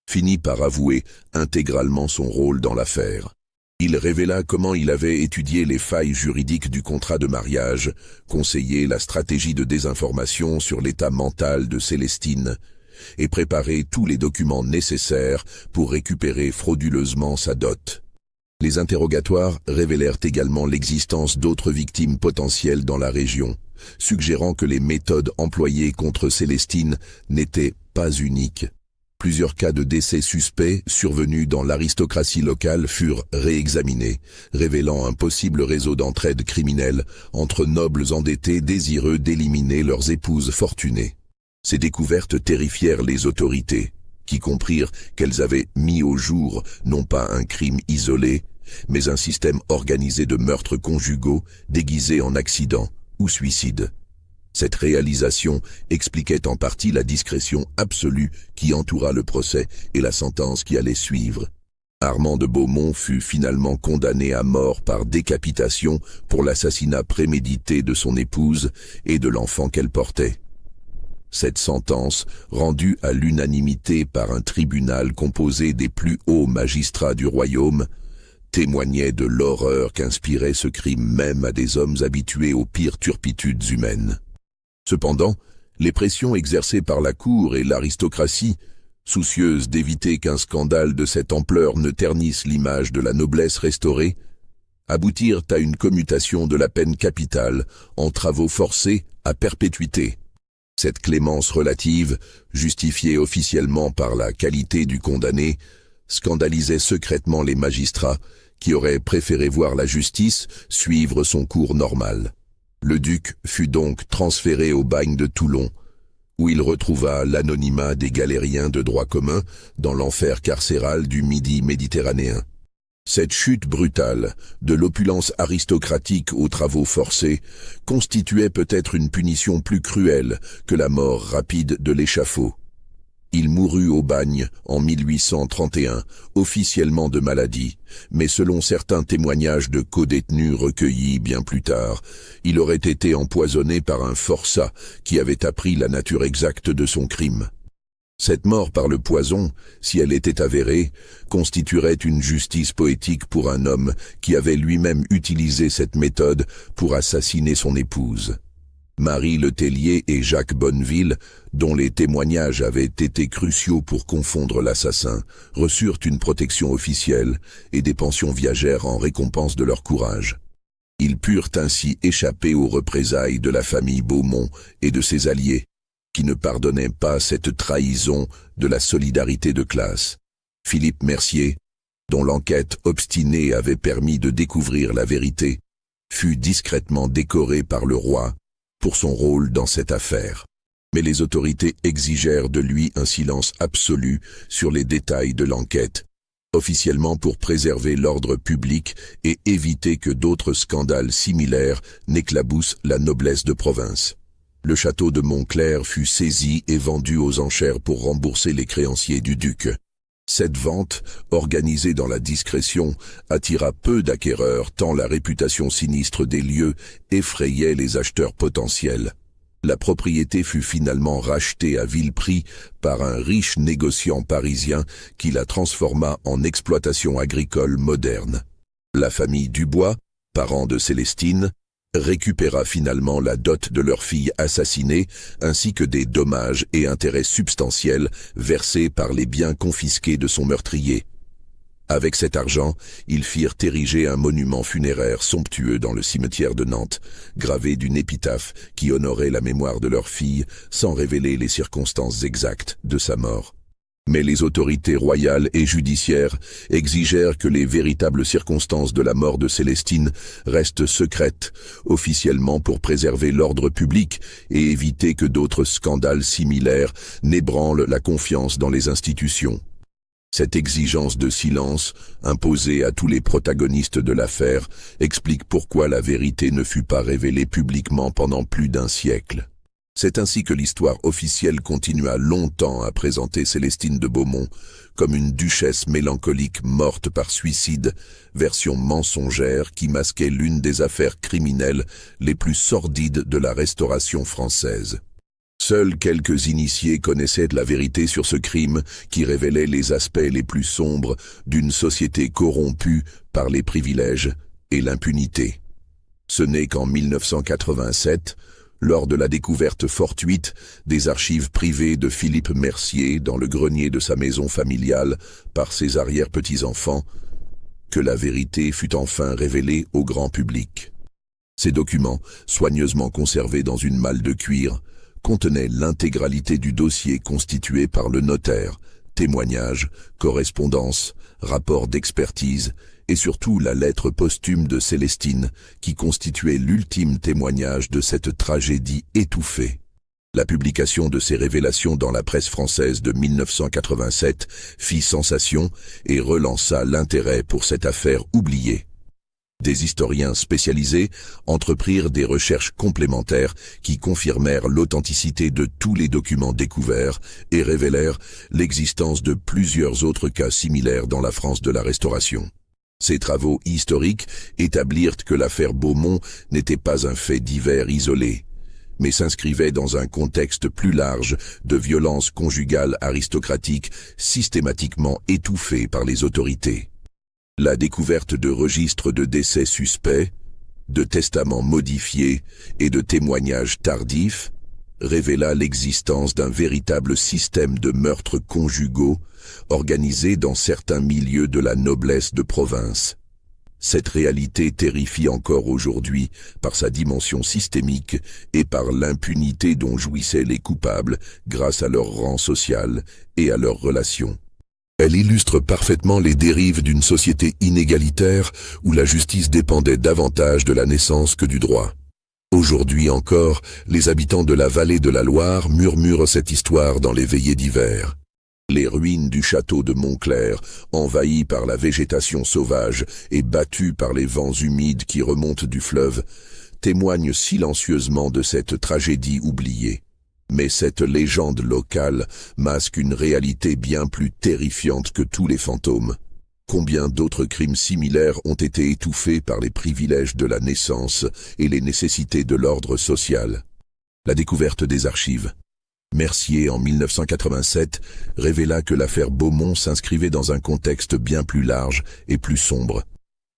finit par avouer intégralement son rôle dans l'affaire. Il révéla comment il avait étudié les failles juridiques du contrat de mariage, conseillé la stratégie de désinformation sur l'état mental de Célestine et préparé tous les documents nécessaires pour récupérer frauduleusement sa dot. Les interrogatoires révélèrent également l'existence d'autres victimes potentielles dans la région, suggérant que les méthodes employées contre Célestine n'étaient pas uniques. Plusieurs cas de décès suspects survenus dans l'aristocratie locale furent réexaminés, révélant un possible réseau d'entraide criminelle entre nobles endettés désireux d'éliminer leurs épouses fortunées. Ces découvertes terrifièrent les autorités, qui comprirent qu'elles avaient mis au jour non pas un crime isolé, mais un système organisé de meurtres conjugaux déguisés en accident ou suicide. Cette réalisation expliquait en partie la discrétion absolue qui entoura le procès et la sentence qui allait suivre. Armand de Beaumont fut finalement condamné à mort par décapitation pour l'assassinat prémédité de son épouse et de l'enfant qu'elle portait. Cette sentence, rendue à l'unanimité par un tribunal composé des plus hauts magistrats du royaume, témoignait de l'horreur qu'inspirait ce crime même à des hommes habitués aux pires turpitudes humaines. Cependant, les pressions exercées par la cour et l'aristocratie, soucieuses d'éviter qu'un scandale de cette ampleur ne ternisse l'image de la noblesse restaurée, aboutirent à une commutation de la peine capitale en travaux forcés à perpétuité. Cette clémence relative, justifiée officiellement par la qualité du condamné, scandalisait secrètement les magistrats qui auraient préféré voir la justice suivre son cours normal. Le duc fut donc transféré au bagne de Toulon, où il retrouva l'anonymat des galériens de droit commun dans l'enfer carcéral du Midi méditerranéen. Cette chute brutale, de l'opulence aristocratique aux travaux forcés, constituait peut-être une punition plus cruelle que la mort rapide de l'échafaud. Il mourut au bagne en 1831, officiellement de maladie, mais selon certains témoignages de codétenus recueillis bien plus tard, il aurait été empoisonné par un forçat qui avait appris la nature exacte de son crime. Cette mort par le poison, si elle était avérée, constituerait une justice poétique pour un homme qui avait lui-même utilisé cette méthode pour assassiner son épouse. Marie Le Tellier et Jacques Bonneville, dont les témoignages avaient été cruciaux pour confondre l'assassin, reçurent une protection officielle et des pensions viagères en récompense de leur courage. Ils purent ainsi échapper aux représailles de la famille Beaumont et de ses alliés, qui ne pardonnaient pas cette trahison de la solidarité de classe. Philippe Mercier, dont l'enquête obstinée avait permis de découvrir la vérité, fut discrètement décoré par le roi pour son rôle dans cette affaire. Mais les autorités exigèrent de lui un silence absolu sur les détails de l'enquête, officiellement pour préserver l'ordre public et éviter que d'autres scandales similaires n'éclaboussent la noblesse de province. Le château de Montclair fut saisi et vendu aux enchères pour rembourser les créanciers du duc. Cette vente, organisée dans la discrétion, attira peu d'acquéreurs tant la réputation sinistre des lieux effrayait les acheteurs potentiels. La propriété fut finalement rachetée à vil prix par un riche négociant parisien qui la transforma en exploitation agricole moderne. La famille Dubois, parent de Célestine, récupéra finalement la dot de leur fille assassinée ainsi que des dommages et intérêts substantiels versés par les biens confisqués de son meurtrier. Avec cet argent, ils firent ériger un monument funéraire somptueux dans le cimetière de Nantes, gravé d'une épitaphe qui honorait la mémoire de leur fille sans révéler les circonstances exactes de sa mort. Mais les autorités royales et judiciaires exigèrent que les véritables circonstances de la mort de Célestine restent secrètes, officiellement pour préserver l'ordre public et éviter que d'autres scandales similaires n'ébranlent la confiance dans les institutions. Cette exigence de silence, imposée à tous les protagonistes de l'affaire, explique pourquoi la vérité ne fut pas révélée publiquement pendant plus d'un siècle. C'est ainsi que l'histoire officielle continua longtemps à présenter Célestine de Beaumont comme une duchesse mélancolique morte par suicide, version mensongère qui masquait l'une des affaires criminelles les plus sordides de la Restauration française. Seuls quelques initiés connaissaient la vérité sur ce crime qui révélait les aspects les plus sombres d'une société corrompue par les privilèges et l'impunité. Ce n'est qu'en 1987, lors de la découverte fortuite des archives privées de Philippe Mercier dans le grenier de sa maison familiale par ses arrière-petits-enfants, que la vérité fut enfin révélée au grand public. Ces documents, soigneusement conservés dans une malle de cuir, contenaient l'intégralité du dossier constitué par le notaire, témoignages, correspondances, rapports d'expertise et surtout la lettre posthume de Célestine qui constituait l'ultime témoignage de cette tragédie étouffée. La publication de ces révélations dans la presse française de 1987 fit sensation et relança l'intérêt pour cette affaire oubliée. Des historiens spécialisés entreprirent des recherches complémentaires qui confirmèrent l'authenticité de tous les documents découverts et révélèrent l'existence de plusieurs autres cas similaires dans la France de la Restauration. Ces travaux historiques établirent que l'affaire Beaumont n'était pas un fait divers isolé, mais s'inscrivait dans un contexte plus large de violences conjugales aristocratiques systématiquement étouffées par les autorités. La découverte de registres de décès suspects, de testaments modifiés et de témoignages tardifs révéla l'existence d'un véritable système de meurtres conjugaux organisé dans certains milieux de la noblesse de province. Cette réalité terrifie encore aujourd'hui par sa dimension systémique et par l'impunité dont jouissaient les coupables grâce à leur rang social et à leurs relations. Elle illustre parfaitement les dérives d'une société inégalitaire où la justice dépendait davantage de la naissance que du droit. Aujourd'hui encore, les habitants de la vallée de la Loire murmurent cette histoire dans les veillées d'hiver. Les ruines du château de Montclair, envahies par la végétation sauvage et battues par les vents humides qui remontent du fleuve, témoignent silencieusement de cette tragédie oubliée. Mais cette légende locale masque une réalité bien plus terrifiante que tous les fantômes. Combien d'autres crimes similaires ont été étouffés par les privilèges de la naissance et les nécessités de l'ordre social? La découverte des archives. Mercier, en 1987, révéla que l'affaire Beaumont s'inscrivait dans un contexte bien plus large et plus sombre.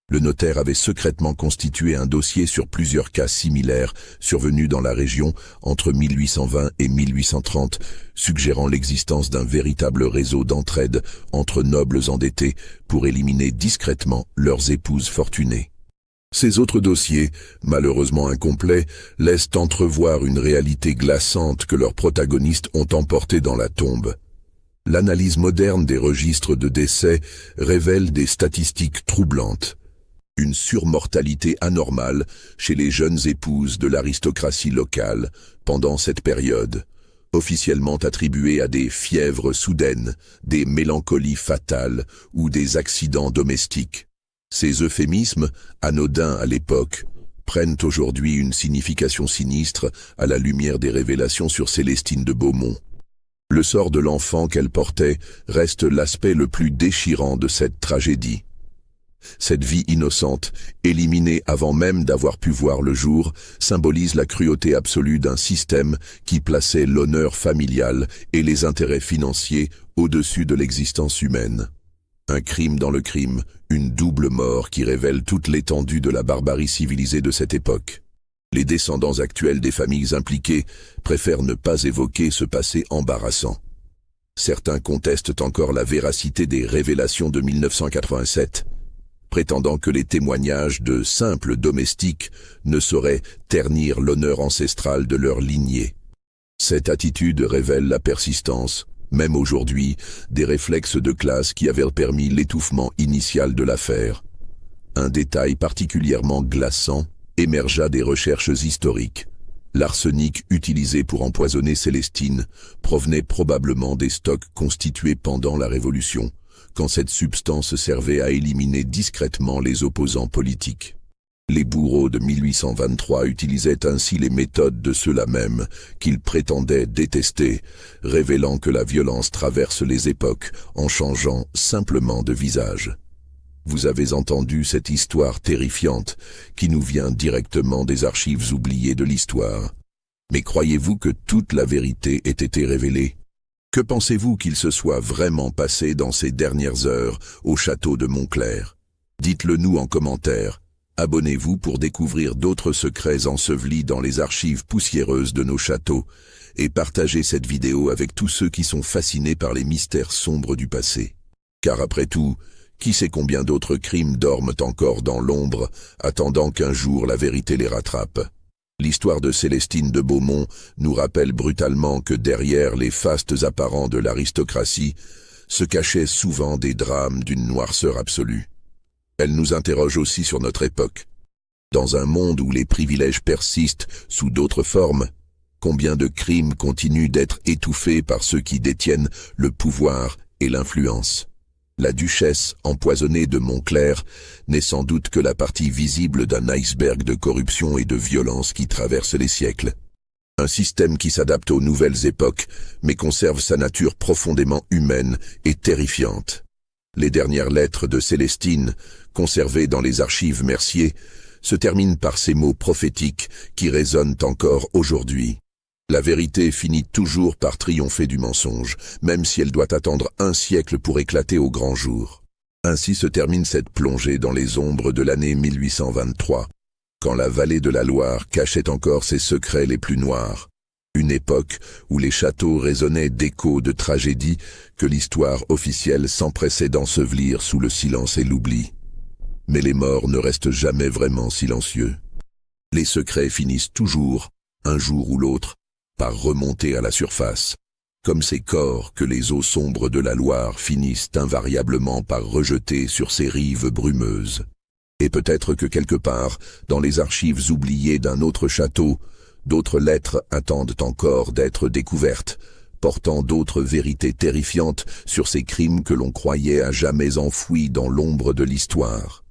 Le notaire avait secrètement constitué un dossier sur plusieurs cas similaires survenus dans la région entre 1820 et 1830, suggérant l'existence d'un véritable réseau d'entraide entre nobles endettés pour éliminer discrètement leurs épouses fortunées. Ces autres dossiers, malheureusement incomplets, laissent entrevoir une réalité glaçante que leurs protagonistes ont emportée dans la tombe. L'analyse moderne des registres de décès révèle des statistiques troublantes. Une surmortalité anormale chez les jeunes épouses de l'aristocratie locale pendant cette période, officiellement attribuée à des fièvres soudaines, des mélancolies fatales ou des accidents domestiques. Ces euphémismes, anodins à l'époque, prennent aujourd'hui une signification sinistre à la lumière des révélations sur Célestine de Beaumont. Le sort de l'enfant qu'elle portait reste l'aspect le plus déchirant de cette tragédie. Cette vie innocente, éliminée avant même d'avoir pu voir le jour, symbolise la cruauté absolue d'un système qui plaçait l'honneur familial et les intérêts financiers au-dessus de l'existence humaine. Un crime dans le crime, une double mort qui révèle toute l'étendue de la barbarie civilisée de cette époque. Les descendants actuels des familles impliquées préfèrent ne pas évoquer ce passé embarrassant. Certains contestent encore la véracité des révélations de 1987, prétendant que les témoignages de simples domestiques ne sauraient ternir l'honneur ancestral de leur lignée. Cette attitude révèle la persistance, même aujourd'hui, des réflexes de classe qui avaient permis l'étouffement initial de l'affaire. Un détail particulièrement glaçant émergea des recherches historiques. L'arsenic utilisé pour empoisonner Célestine provenait probablement des stocks constitués pendant la Révolution, quand cette substance servait à éliminer discrètement les opposants politiques. Les bourreaux de 1823 utilisaient ainsi les méthodes de ceux-là même qu'ils prétendaient détester, révélant que la violence traverse les époques en changeant simplement de visage. Vous avez entendu cette histoire terrifiante qui nous vient directement des archives oubliées de l'histoire. Mais croyez-vous que toute la vérité ait été révélée? Que pensez-vous qu'il se soit vraiment passé dans ces dernières heures au château de Montclair? Dites-le nous en commentaire. Abonnez-vous pour découvrir d'autres secrets ensevelis dans les archives poussiéreuses de nos châteaux et partagez cette vidéo avec tous ceux qui sont fascinés par les mystères sombres du passé. Car après tout, qui sait combien d'autres crimes dorment encore dans l'ombre, attendant qu'un jour la vérité les rattrape? L'histoire de Célestine de Beaumont nous rappelle brutalement que derrière les fastes apparents de l'aristocratie se cachaient souvent des drames d'une noirceur absolue. Elle nous interroge aussi sur notre époque. Dans un monde où les privilèges persistent sous d'autres formes, Combien de crimes continuent d'être étouffés par ceux qui détiennent le pouvoir et l'influence? La duchesse empoisonnée de Montclair n'est sans doute que la partie visible d'un iceberg de corruption et de violence qui traverse les siècles. Un système qui s'adapte aux nouvelles époques, mais conserve sa nature profondément humaine et terrifiante. Les dernières lettres de Célestine, conservées dans les archives Mercier, se terminent par ces mots prophétiques qui résonnent encore aujourd'hui. La vérité finit toujours par triompher du mensonge, même si elle doit attendre un siècle pour éclater au grand jour. Ainsi se termine cette plongée dans les ombres de l'année 1823, quand la vallée de la Loire cachait encore ses secrets les plus noirs. Une époque où les châteaux résonnaient d'échos de tragédies que l'histoire officielle s'empressait d'ensevelir sous le silence et l'oubli. Mais les morts ne restent jamais vraiment silencieux. Les secrets finissent toujours, un jour ou l'autre, par remonter à la surface, comme ces corps que les eaux sombres de la Loire finissent invariablement par rejeter sur ces rives brumeuses. Et peut-être que quelque part, dans les archives oubliées d'un autre château, d'autres lettres attendent encore d'être découvertes, portant d'autres vérités terrifiantes sur ces crimes que l'on croyait à jamais enfouis dans l'ombre de l'histoire.